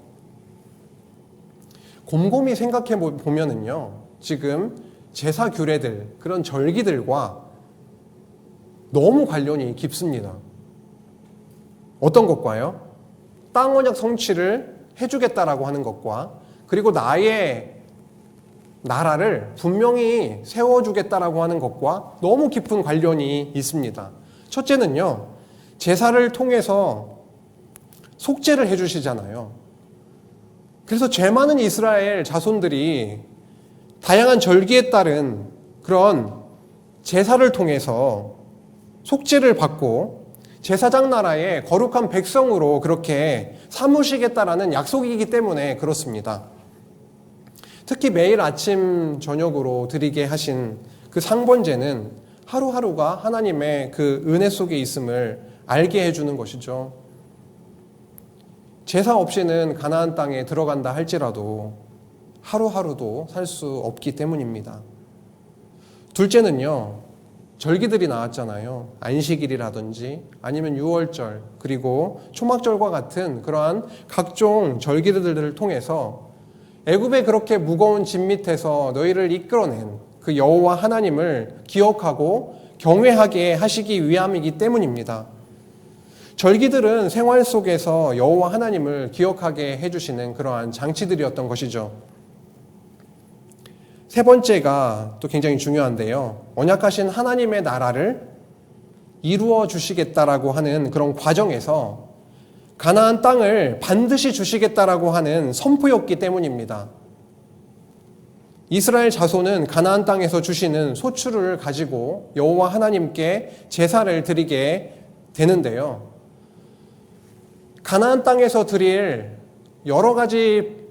곰곰이 생각해 보면은요, 지금 제사 규례들, 그런 절기들과 너무 관련이 깊습니다. 어떤 것과요? 땅 언약 성취를 해주겠다라고 하는 것과, 그리고 나의 나라를 분명히 세워주겠다라고 하는 것과 너무 깊은 관련이 있습니다. 첫째는요, 제사를 통해서 속죄를 해주시잖아요. 그래서 죄 많은 이스라엘 자손들이 다양한 절기에 따른 그런 제사를 통해서 속죄를 받고 제사장 나라의 거룩한 백성으로 그렇게 삼으시겠다라는 약속이기 때문에 그렇습니다. 특히 매일 아침 저녁으로 드리게 하신 그 상번제는 하루하루가 하나님의 그 은혜 속에 있음을 알게 해주는 것이죠. 제사 없이는 가나안 땅에 들어간다 할지라도 하루하루도 살 수 없기 때문입니다. 둘째는요, 절기들이 나왔잖아요. 안식일이라든지 아니면 유월절, 그리고 초막절과 같은 그러한 각종 절기들을 통해서 애굽에 그렇게 무거운 짐 밑에서 너희를 이끌어낸 그 여호와 하나님을 기억하고 경외하게 하시기 위함이기 때문입니다. 절기들은 생활 속에서 여호와 하나님을 기억하게 해주시는 그러한 장치들이었던 것이죠. 세 번째가 또 굉장히 중요한데요. 언약하신 하나님의 나라를 이루어 주시겠다라고 하는 그런 과정에서 가나안 땅을 반드시 주시겠다라고 하는 선포였기 때문입니다. 이스라엘 자손은 가나안 땅에서 주시는 소출을 가지고 여호와 하나님께 제사를 드리게 되는데요. 가나안 땅에서 드릴 여러 가지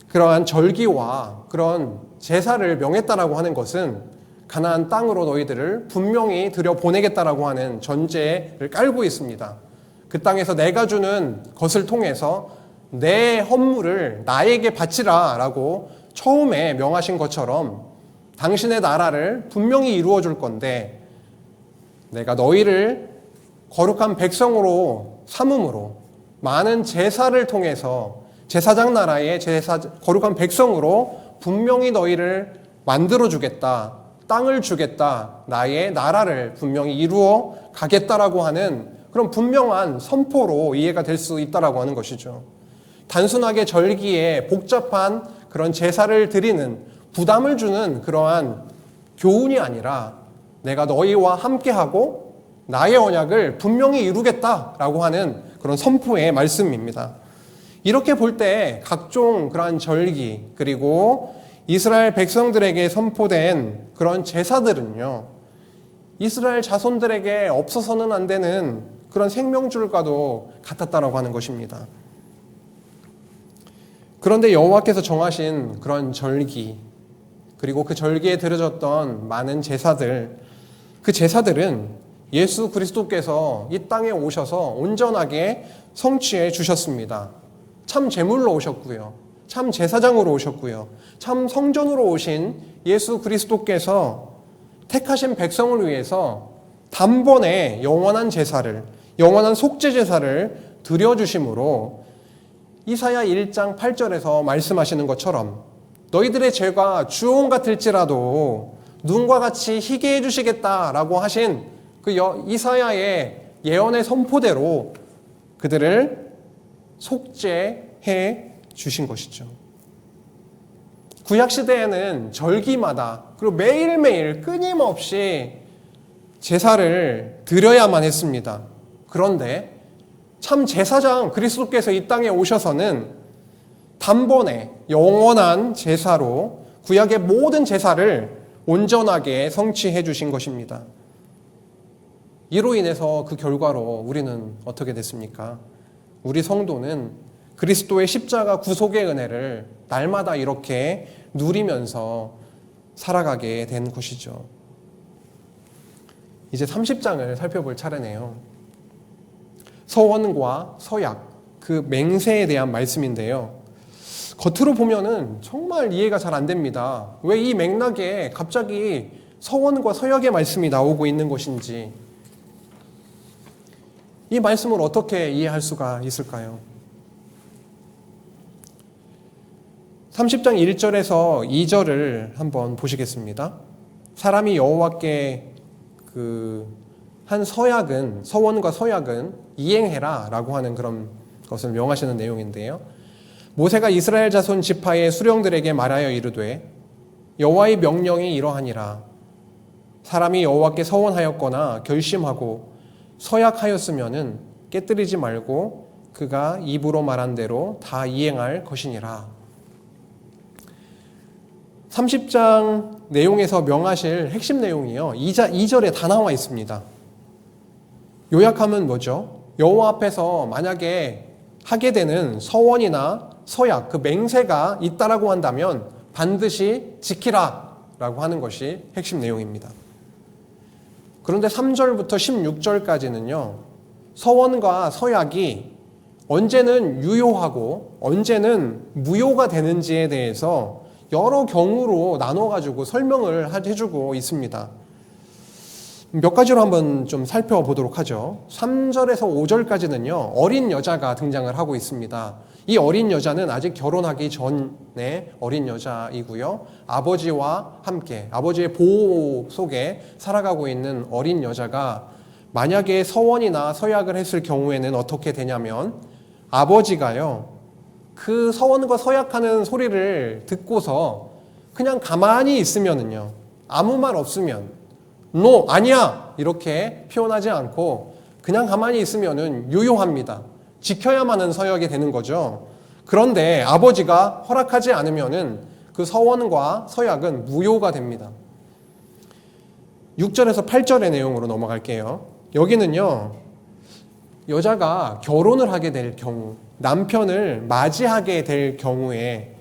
그러한 절기와 그런 제사를 명했다라고 하는 것은 가나안 땅으로 너희들을 분명히 들여보내겠다라고 하는 전제를 깔고 있습니다. 그 땅에서 내가 주는 것을 통해서 내 헌물을 나에게 바치라 라고 처음에 명하신 것처럼 당신의 나라를 분명히 이루어 줄 건데 내가 너희를 거룩한 백성으로 삼음으로 많은 제사를 통해서 제사장 나라의 거룩한 백성으로 분명히 너희를 만들어주겠다, 땅을 주겠다, 나의 나라를 분명히 이루어 가겠다라고 하는 그런 분명한 선포로 이해가 될 수 있다라고 하는 것이죠. 단순하게 절기에 복잡한 그런 제사를 드리는 부담을 주는 그러한 교훈이 아니라 내가 너희와 함께하고 나의 언약을 분명히 이루겠다라고 하는 그런 선포의 말씀입니다. 이렇게 볼 때 각종 그러한 절기 그리고 이스라엘 백성들에게 선포된 그런 제사들은요, 이스라엘 자손들에게 없어서는 안 되는 그런 생명줄과도 같았다라고 하는 것입니다. 그런데 여호와께서 정하신 그런 절기 그리고 그 절기에 드려졌던 많은 제사들, 그 제사들은 예수 그리스도께서 이 땅에 오셔서 온전하게 성취해 주셨습니다. 참 제물로 오셨고요. 참 제사장으로 오셨고요. 참 성전으로 오신 예수 그리스도께서 택하신 백성을 위해서 단번에 영원한 제사를, 영원한 속죄 제사를 드려주심으로 이사야 1장 8절에서 말씀하시는 것처럼 너희들의 죄가 주홍 같을지라도 눈과 같이 희게 해주시겠다라고 하신 그 이사야의 예언의 선포대로 그들을 속죄해 주신 것이죠. 구약시대에는 절기마다 그리고 매일매일 끊임없이 제사를 드려야만 했습니다. 그런데 참 제사장 그리스도께서 이 땅에 오셔서는 단번에 영원한 제사로 구약의 모든 제사를 온전하게 성취해 주신 것입니다. 이로 인해서 그 결과로 우리는 어떻게 됐습니까? 우리 성도는 그리스도의 십자가 구속의 은혜를 날마다 이렇게 누리면서 살아가게 된 것이죠. 이제 30장을 살펴볼 차례네요. 서원과 서약, 그 맹세에 대한 말씀인데요. 겉으로 보면은 정말 이해가 잘 안 됩니다. 왜 이 맥락에 갑자기 서원과 서약의 말씀이 나오고 있는 것인지, 이 말씀을 어떻게 이해할 수가 있을까요? 30장 1절에서 2절을 한번 보시겠습니다. 사람이 여호와께 한 서약은, 서원과 서약은 이행해라 라고 하는 그런 것을 명하시는 내용인데요. 모세가 이스라엘 자손 지파의 수령들에게 말하여 이르되 여호와의 명령이 이러하니라. 사람이 여호와께 서원하였거나 결심하고 서약하였으면은 깨뜨리지 말고 그가 입으로 말한 대로 다 이행할 것이니라. 30장 내용에서 명하실 핵심 내용이요, 2절에 다 나와 있습니다. 요약하면 뭐죠? 여호와 앞에서 만약에 하게 되는 서원이나 서약, 그 맹세가 있다라고 한다면 반드시 지키라 라고 하는 것이 핵심 내용입니다. 그런데 3절부터 16절까지는요, 서원과 서약이 언제는 유효하고 언제는 무효가 되는지에 대해서 여러 경우로 나눠가지고 설명을 해주고 있습니다. 몇 가지로 한번 좀 살펴보도록 하죠. 3절에서 5절까지는요, 어린 여자가 등장을 하고 있습니다. 이 어린 여자는 아직 결혼하기 전에 어린 여자이고요. 아버지와 함께, 아버지의 보호 속에 살아가고 있는 어린 여자가 만약에 서원이나 서약을 했을 경우에는 어떻게 되냐면, 아버지가요, 그 서원과 서약하는 소리를 듣고서 그냥 가만히 있으면은요, 아무 말 없으면 no, 아니야 이렇게 표현하지 않고 그냥 가만히 있으면은 유효합니다. 지켜야만 하는 서약이 되는 거죠. 그런데 아버지가 허락하지 않으면은 그 서원과 서약은 무효가 됩니다. 6절에서 8절의 내용으로 넘어갈게요. 여기는요, 여자가 결혼을 하게 될 경우, 남편을 맞이하게 될 경우에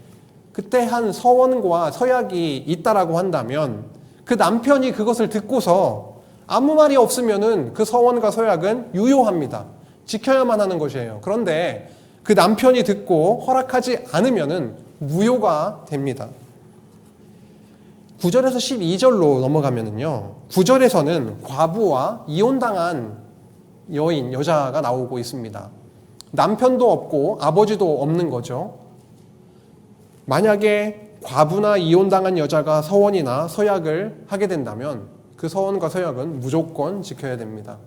그때 한 서원과 서약이 있다라고 한다면 그 남편이 그것을 듣고서 아무 말이 없으면은 그 서원과 서약은 유효합니다. 지켜야만 하는 것이에요. 그런데 그 남편이 듣고 허락하지 않으면은 무효가 됩니다. 9절에서 12절로 넘어가면은요, 9절에서는 과부와 이혼당한 여자가 나오고 있습니다. 남편도 없고 아버지도 없는 거죠. 만약에 과부나 이혼당한 여자가 서원이나 서약을 하게 된다면 그 서원과 서약은 무조건 지켜야 됩니다.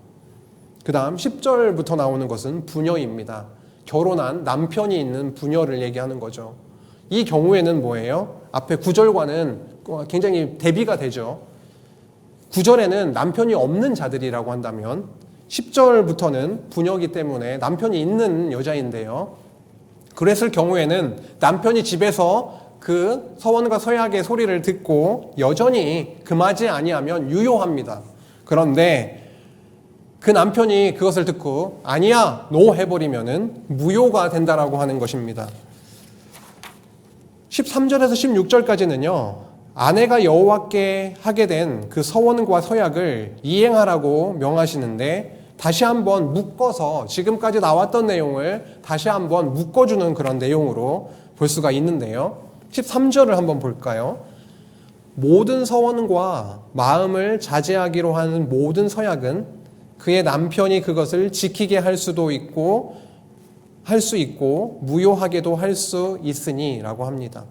그 다음 10절부터 나오는 것은 부녀입니다. 결혼한 남편이 있는 부녀를 얘기하는 거죠. 이 경우에는 뭐예요? 앞에 9절과는 굉장히 대비가 되죠. 9절에는 남편이 없는 자들이라고 한다면 10절부터는 부녀이기 때문에 남편이 있는 여자인데요. 그랬을 경우에는 남편이 집에서 그 서원과 서약의 소리를 듣고 여전히 금하지 아니하면 유효합니다. 그런데 그 남편이 그것을 듣고 아니야, 노 해버리면은 무효가 된다라고 하는 것입니다. 13절에서 16절까지는요, 아내가 여호와께 하게 된 그 서원과 서약을 이행하라고 명하시는데 다시 한번 묶어서 지금까지 나왔던 내용을 다시 한번 묶어주는 그런 내용으로 볼 수가 있는데요. 13절을 한번 볼까요? 모든 서원과 마음을 자제하기로 하는 모든 서약은 그의 남편이 그것을 지키게 할 수 있고 무효하게도 할 수 있으니 라고 합니다.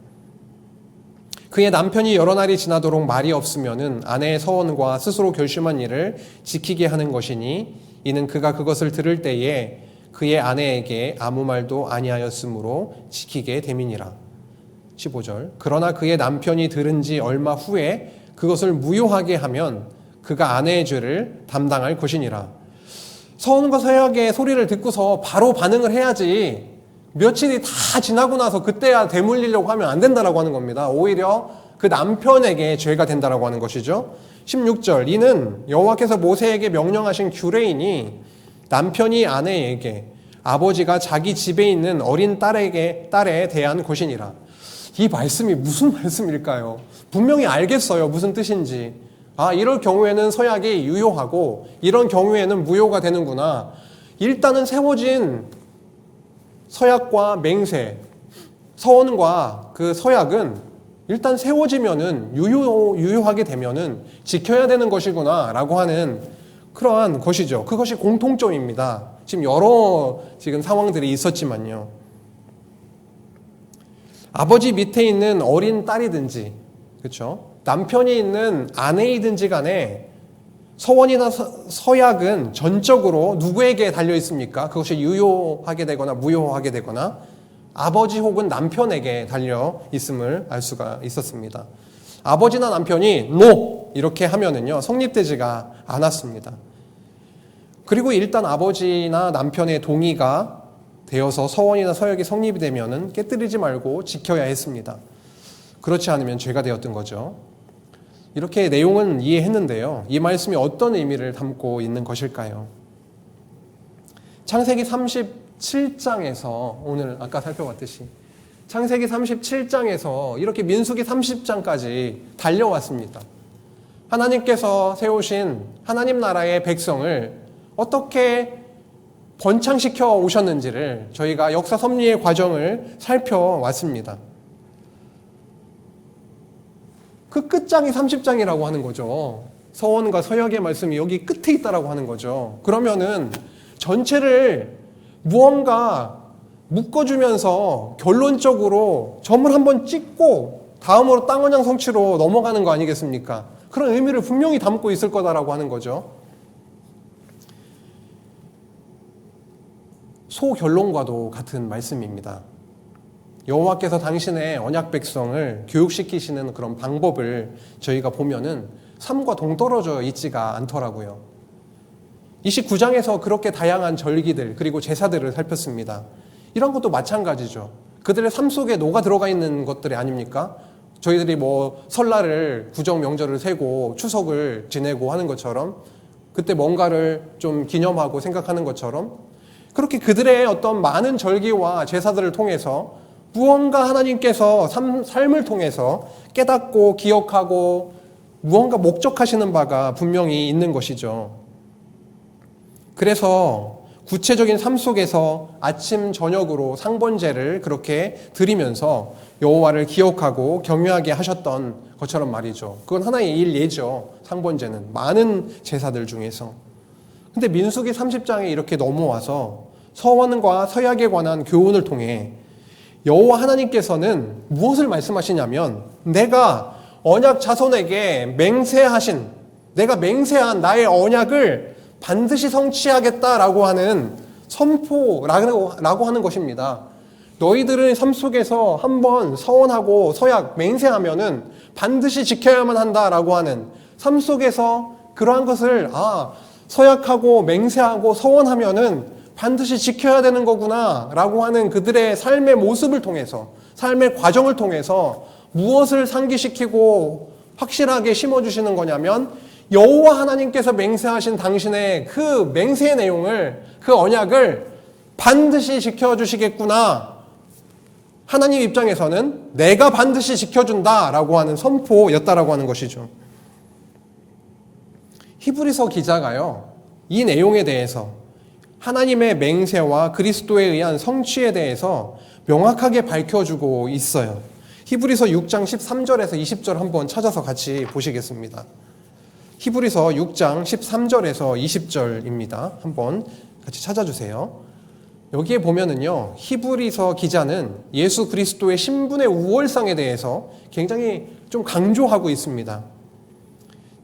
그의 남편이 여러 날이 지나도록 말이 없으면은 아내의 서원과 스스로 결심한 일을 지키게 하는 것이니 이는 그가 그것을 들을 때에 그의 아내에게 아무 말도 아니하였으므로 지키게 됨이니라. 15절. 그러나 그의 남편이 들은 지 얼마 후에 그것을 무효하게 하면 그가 아내의 죄를 담당할 것이니라. 서원과 서약의 소리를 듣고서 바로 반응을 해야지 며칠이 다 지나고 나서 그때야 되물리려고 하면 안 된다라고 하는 겁니다. 오히려 그 남편에게 죄가 된다라고 하는 것이죠. 16절. 이는 여호와께서 모세에게 명령하신 규례이니 남편이 아내에게 아버지가 자기 집에 있는 어린 딸에 대한 것이니라. 이 말씀이 무슨 말씀일까요? 분명히 알겠어요. 무슨 뜻인지. 아, 이럴 경우에는 서약이 유효하고 이런 경우에는 무효가 되는구나. 일단은 세워진 서약과 맹세, 서원과 그 서약은 일단 세워지면은 유효하게 되면은 지켜야 되는 것이구나 라고 하는 그러한 것이죠. 그것이 공통점입니다. 지금 여러 상황들이 있었지만요. 아버지 밑에 있는 어린 딸이든지, 그렇죠? 남편이 있는 아내이든지 간에 서원이나 서약은 전적으로 누구에게 달려 있습니까? 그것이 유효하게 되거나 무효하게 되거나 아버지 혹은 남편에게 달려 있음을 알 수가 있었습니다. 아버지나 남편이 NO! 이렇게 하면은요, 성립되지가 않았습니다. 그리고 일단 아버지나 남편의 동의가 되어서 서원이나 서약이 성립이 되면은 깨뜨리지 말고 지켜야 했습니다. 그렇지 않으면 죄가 되었던 거죠. 이렇게 내용은 이해했는데요. 이 말씀이 어떤 의미를 담고 있는 것일까요? 창세기 37장에서 오늘 아까 살펴봤듯이 창세기 37장에서 이렇게 민수기 30장까지 달려왔습니다. 하나님께서 세우신 하나님 나라의 백성을 어떻게 번창시켜 오셨는지를 저희가 역사 섭리의 과정을 살펴왔습니다. 그 끝장이 30장이라고 하는 거죠. 서원과 서약의 말씀이 여기 끝에 있다라고 하는 거죠. 그러면은 전체를 무언가 묶어주면서 결론적으로 점을 한번 찍고 다음으로 땅원양 성취로 넘어가는 거 아니겠습니까? 그런 의미를 분명히 담고 있을 거다라고 하는 거죠. 소결론과도 같은 말씀입니다. 여호와께서 당신의 언약 백성을 교육시키시는 그런 방법을 저희가 보면은 삶과 동떨어져 있지가 않더라고요. 29장에서 그렇게 다양한 절기들 그리고 제사들을 살폈습니다. 이런 것도 마찬가지죠. 그들의 삶 속에 녹아 들어가 있는 것들이 아닙니까? 저희들이 설날을 구정 명절을 세고 추석을 지내고 하는 것처럼 그때 뭔가를 좀 기념하고 생각하는 것처럼 그렇게 그들의 어떤 많은 절기와 제사들을 통해서 무언가 하나님께서 삶을 통해서 깨닫고 기억하고 무언가 목적하시는 바가 분명히 있는 것이죠. 그래서 구체적인 삶 속에서 아침 저녁으로 상번제를 그렇게 드리면서 여호와를 기억하고 경외하게 하셨던 것처럼 말이죠. 그건 하나의 예죠. 상번제는 많은 제사들 중에서. 근데 민수기 30장에 이렇게 넘어와서 서원과 서약에 관한 교훈을 통해 여호와 하나님께서는 무엇을 말씀하시냐면 내가 언약 자손에게 내가 맹세한 나의 언약을 반드시 성취하겠다라고 하는 선포라고 하는 것입니다. 너희들의 삶 속에서 한번 서원하고 서약 맹세하면은 반드시 지켜야만 한다라고 하는 삶 속에서 그러한 것을 서약하고 맹세하고 서원하면은 반드시 지켜야 되는 거구나 라고 하는 그들의 삶의 모습을 통해서 삶의 과정을 통해서 무엇을 상기시키고 확실하게 심어주시는 거냐면 여호와 하나님께서 맹세하신 당신의 그 맹세의 내용을 그 언약을 반드시 지켜주시겠구나. 하나님 입장에서는 내가 반드시 지켜준다 라고 하는 선포였다라고 하는 것이죠. 히브리서 기자가요, 이 내용에 대해서 하나님의 맹세와 그리스도에 의한 성취에 대해서 명확하게 밝혀주고 있어요. 히브리서 6장 13절에서 20절 한번 찾아서 같이 보시겠습니다. 히브리서 6장 13절에서 20절입니다. 한번 같이 찾아주세요. 여기에 보면은요, 히브리서 기자는 예수 그리스도의 신분의 우월성에 대해서 굉장히 좀 강조하고 있습니다.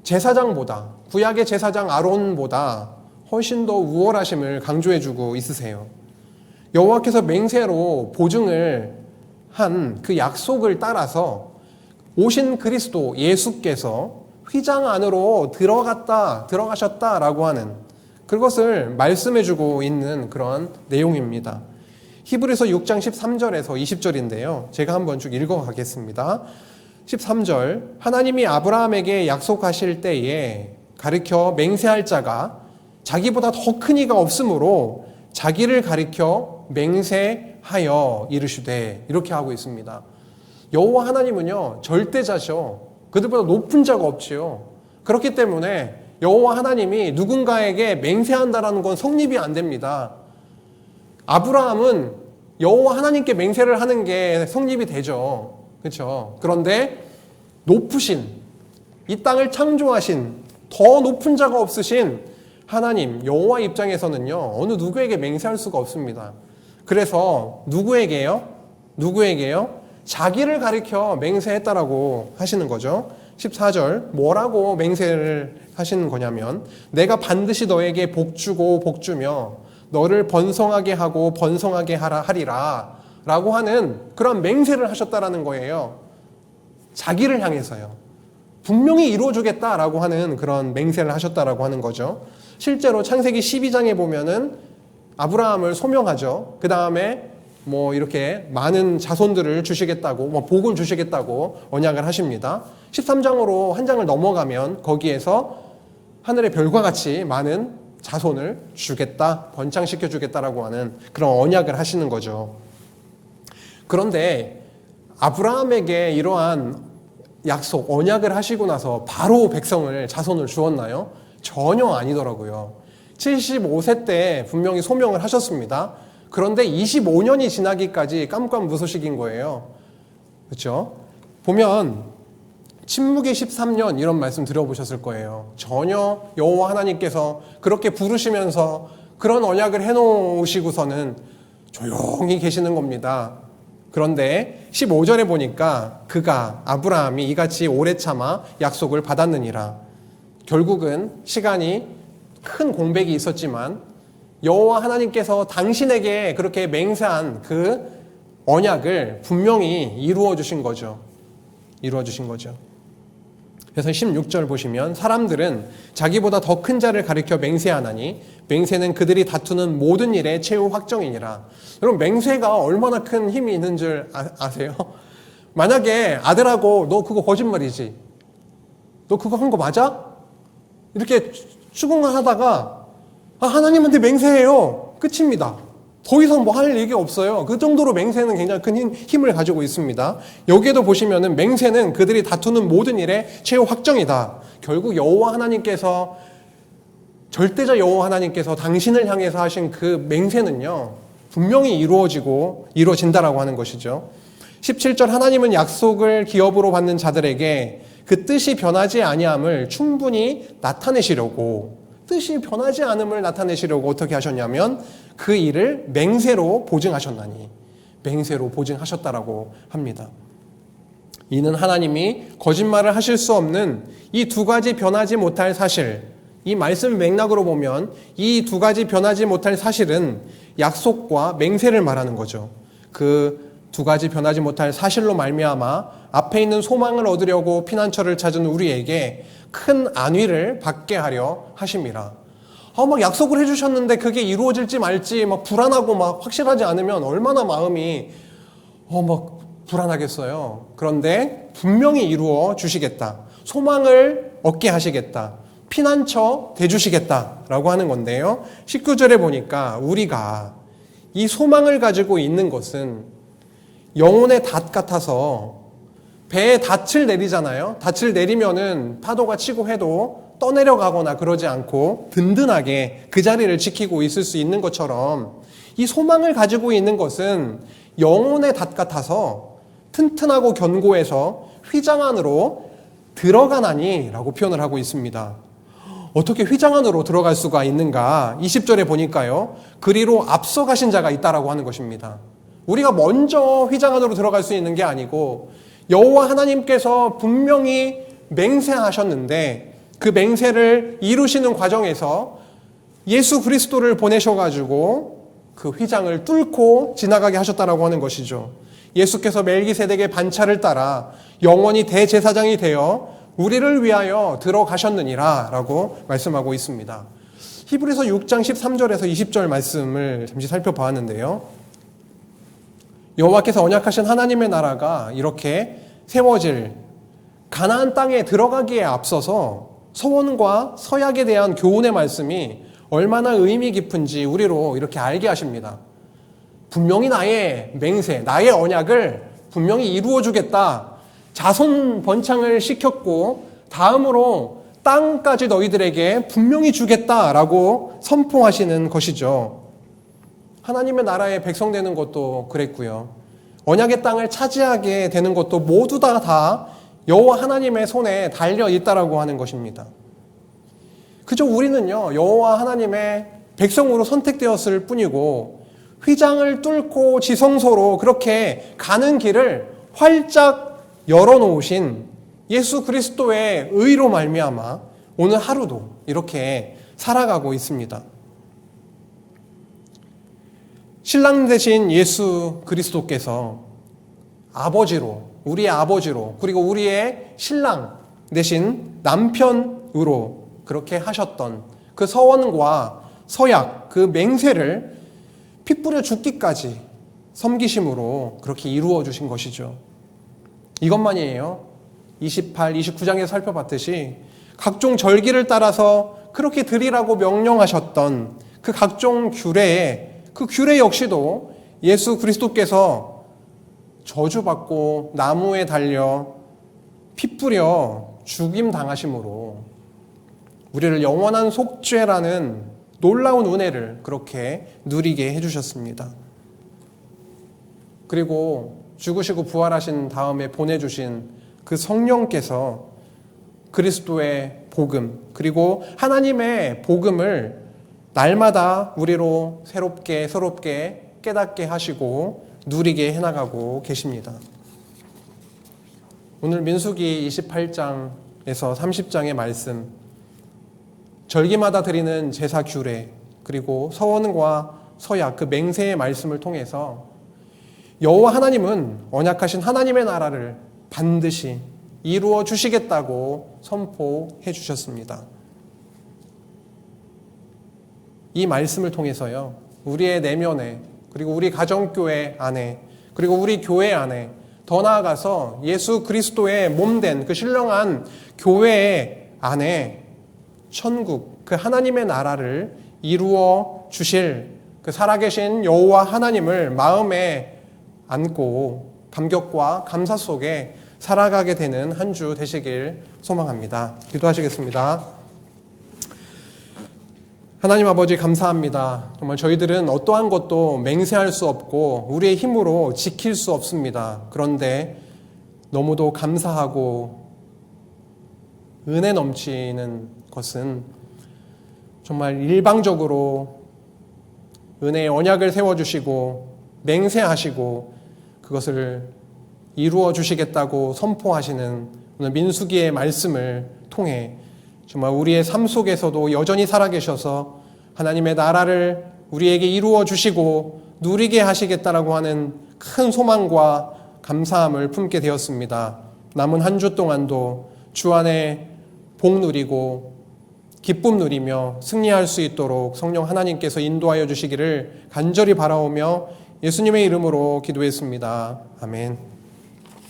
제사장보다, 구약의 제사장 아론보다 훨씬 더 우월하심을 강조해주고 있으세요. 여호와께서 맹세로 보증을 한 그 약속을 따라서 오신 그리스도 예수께서 휘장 안으로 들어가셨다라고 하는 그것을 말씀해주고 있는 그런 내용입니다. 히브리서 6장 13절에서 20절인데요. 제가 한번 쭉 읽어가겠습니다. 13절, 하나님이 아브라함에게 약속하실 때에 가르쳐 맹세할 자가 자기보다 더 큰 이가 없으므로 자기를 가리켜 맹세하여 이르시되, 이렇게 하고 있습니다. 여호와 하나님은요, 절대자셔. 그들보다 높은 자가 없지요. 그렇기 때문에 여호와 하나님이 누군가에게 맹세한다라는 건 성립이 안 됩니다. 아브라함은 여호와 하나님께 맹세를 하는 게 성립이 되죠. 그렇죠? 그런데 높으신, 이 땅을 창조하신 더 높은 자가 없으신 하나님 여호와 입장에서는요, 어느 누구에게 맹세할 수가 없습니다. 그래서 누구에게요? 자기를 가리켜 맹세했다라고 하시는 거죠. 14절, 뭐라고 맹세를 하시는 거냐면, 내가 반드시 너에게 복주고 복주며 너를 번성하게 하고 번성하게 하리라 라고 하는 그런 맹세를 하셨다라는 거예요. 자기를 향해서요. 분명히 이루어주겠다라고 하는 그런 맹세를 하셨다라고 하는 거죠. 실제로 창세기 12장에 보면은 아브라함을 소명하죠. 그 다음에 이렇게 많은 자손들을 주시겠다고, 복을 주시겠다고 언약을 하십니다. 13장으로 한 장을 넘어가면 거기에서 하늘의 별과 같이 많은 자손을 주겠다, 번창시켜 주겠다라고 하는 그런 언약을 하시는 거죠. 그런데 아브라함에게 이러한 약속, 언약을 하시고 나서 바로 백성을, 자손을 주었나요? 전혀 아니더라고요. 75세 때 분명히 소명을 하셨습니다. 그런데 25년이 지나기까지 깜깜무소식인 거예요. 그렇죠? 보면 침묵의 13년 이런 말씀 들어보셨을 거예요. 전혀 여호와 하나님께서 그렇게 부르시면서 그런 언약을 해놓으시고서는 조용히 계시는 겁니다. 그런데 15절에 보니까 아브라함이 이같이 오래 참아 약속을 받았느니라. 결국은 시간이 큰 공백이 있었지만 여호와 하나님께서 당신에게 그렇게 맹세한 그 언약을 분명히 이루어 주신 거죠. 그래서 16절 보시면, 사람들은 자기보다 더 큰 자를 가리켜 맹세하나니 맹세는 그들이 다투는 모든 일의 최후 확정이니라. 여러분, 맹세가 얼마나 큰 힘이 있는 줄 아세요? 만약에 아들하고 너 그거 거짓말이지, 너 그거 한 거 맞아? 이렇게 추궁을 하다가 하나님한테 맹세해요. 끝입니다. 더 이상 할 얘기가 없어요. 그 정도로 맹세는 굉장히 큰 힘을 가지고 있습니다. 여기에도 보시면은 맹세는 그들이 다투는 모든 일의 최후 확정이다. 결국 여호와 하나님께서, 절대자 여호와 하나님께서 당신을 향해서 하신 그 맹세는요, 분명히 이루어진다라고 하는 것이죠. 17절, 하나님은 약속을 기업으로 받는 자들에게 그 뜻이 변하지 아니함을 충분히 나타내시려고, 뜻이 변하지 않음을 나타내시려고 어떻게 하셨냐면 그 일을 맹세로 보증하셨다라고 합니다. 이는 하나님이 거짓말을 하실 수 없는 이 두 가지 변하지 못할 사실, 이 말씀 맥락으로 보면 이 두 가지 변하지 못할 사실은 약속과 맹세를 말하는 거죠. 그 두 가지 변하지 못할 사실로 말미암아 앞에 있는 소망을 얻으려고 피난처를 찾은 우리에게 큰 안위를 받게 하려 하심이라. 약속을 해주셨는데 그게 이루어질지 말지 불안하고 확실하지 않으면 얼마나 마음이 불안하겠어요. 그런데 분명히 이루어 주시겠다. 소망을 얻게 하시겠다. 피난처 대주시겠다라고 하는 건데요. 19절에 보니까 우리가 이 소망을 가지고 있는 것은 영혼의 닷 같아서, 배에 닻을 내리잖아요. 닻을 내리면은 파도가 치고 해도 떠내려가거나 그러지 않고 든든하게 그 자리를 지키고 있을 수 있는 것처럼, 이 소망을 가지고 있는 것은 영혼의 닷 같아서 튼튼하고 견고해서 휘장 안으로 들어가나니 라고 표현을 하고 있습니다. 어떻게 휘장 안으로 들어갈 수가 있는가? 20절에 보니까요, 그리로 앞서가신 자가 있다라고 하는 것입니다. 우리가 먼저 휘장 안으로 들어갈 수 있는 게 아니고 여호와 하나님께서 분명히 맹세하셨는데 그 맹세를 이루시는 과정에서 예수 그리스도를 보내셔가지고 그 휘장을 뚫고 지나가게 하셨다라고 하는 것이죠. 예수께서 멜기세덱의 반차를 따라 영원히 대제사장이 되어 우리를 위하여 들어가셨느니라 라고 말씀하고 있습니다. 히브리서 6장 13절에서 20절 말씀을 잠시 살펴보았는데요. 여호와께서 언약하신 하나님의 나라가 이렇게 세워질 가나안 땅에 들어가기에 앞서서 서원과 서약에 대한 교훈의 말씀이 얼마나 의미 깊은지 우리로 이렇게 알게 하십니다. 분명히 나의 맹세, 나의 언약을 분명히 이루어주겠다. 자손 번창을 시켰고 다음으로 땅까지 너희들에게 분명히 주겠다라고 선포하시는 것이죠. 하나님의 나라의 백성 되는 것도 그랬고요. 언약의 땅을 차지하게 되는 것도 모두 다 여호와 하나님의 손에 달려 있다라고 하는 것입니다. 그저 우리는요, 여호와 하나님의 백성으로 선택되었을 뿐이고 휘장을 뚫고 지성소로 그렇게 가는 길을 활짝 열어놓으신 예수 그리스도의 의로 말미암아 오늘 하루도 이렇게 살아가고 있습니다. 신랑 되신 예수 그리스도께서 아버지로, 우리의 아버지로, 그리고 우리의 신랑 되신 남편으로 그렇게 하셨던 그 서원과 서약, 그 맹세를 피 뿌려 죽기까지 섬기심으로 그렇게 이루어 주신 것이죠. 이것만이에요. 28, 29장에 살펴봤듯이 각종 절기를 따라서 그렇게 드리라고 명령하셨던 그 각종 규례에 그 규례 역시도 예수 그리스도께서 저주받고 나무에 달려 피 뿌려 죽임 당하심으로 우리를 영원한 속죄라는 놀라운 은혜를 그렇게 누리게 해주셨습니다. 그리고 죽으시고 부활하신 다음에 보내주신 그 성령께서 그리스도의 복음, 그리고 하나님의 복음을 날마다 우리로 새롭게 깨닫게 하시고 누리게 해나가고 계십니다. 오늘 민수기 28장에서 30장의 말씀, 절기마다 드리는 제사 규례, 그리고 서원과 서약, 그 맹세의 말씀을 통해서 여호와 하나님은 언약하신 하나님의 나라를 반드시 이루어 주시겠다고 선포해 주셨습니다. 이 말씀을 통해서요, 우리의 내면에, 그리고 우리 가정교회 안에, 그리고 우리 교회 안에, 더 나아가서 예수 그리스도의 몸된 그 신령한 교회 안에 천국, 그 하나님의 나라를 이루어 주실 그 살아계신 여호와 하나님을 마음에 안고 감격과 감사 속에 살아가게 되는 한 주 되시길 소망합니다. 기도하시겠습니다. 하나님 아버지 감사합니다. 정말 저희들은 어떠한 것도 맹세할 수 없고 우리의 힘으로 지킬 수 없습니다. 그런데 너무도 감사하고 은혜 넘치는 것은 정말 일방적으로 은혜의 언약을 세워주시고 맹세하시고 그것을 이루어 주시겠다고 선포하시는 오늘 민수기의 말씀을 통해 정말 우리의 삶 속에서도 여전히 살아계셔서 하나님의 나라를 우리에게 이루어 주시고 누리게 하시겠다라고 하는 큰 소망과 감사함을 품게 되었습니다. 남은 한 주 동안도 주 안에 복 누리고 기쁨 누리며 승리할 수 있도록 성령 하나님께서 인도하여 주시기를 간절히 바라오며 예수님의 이름으로 기도했습니다. 아멘.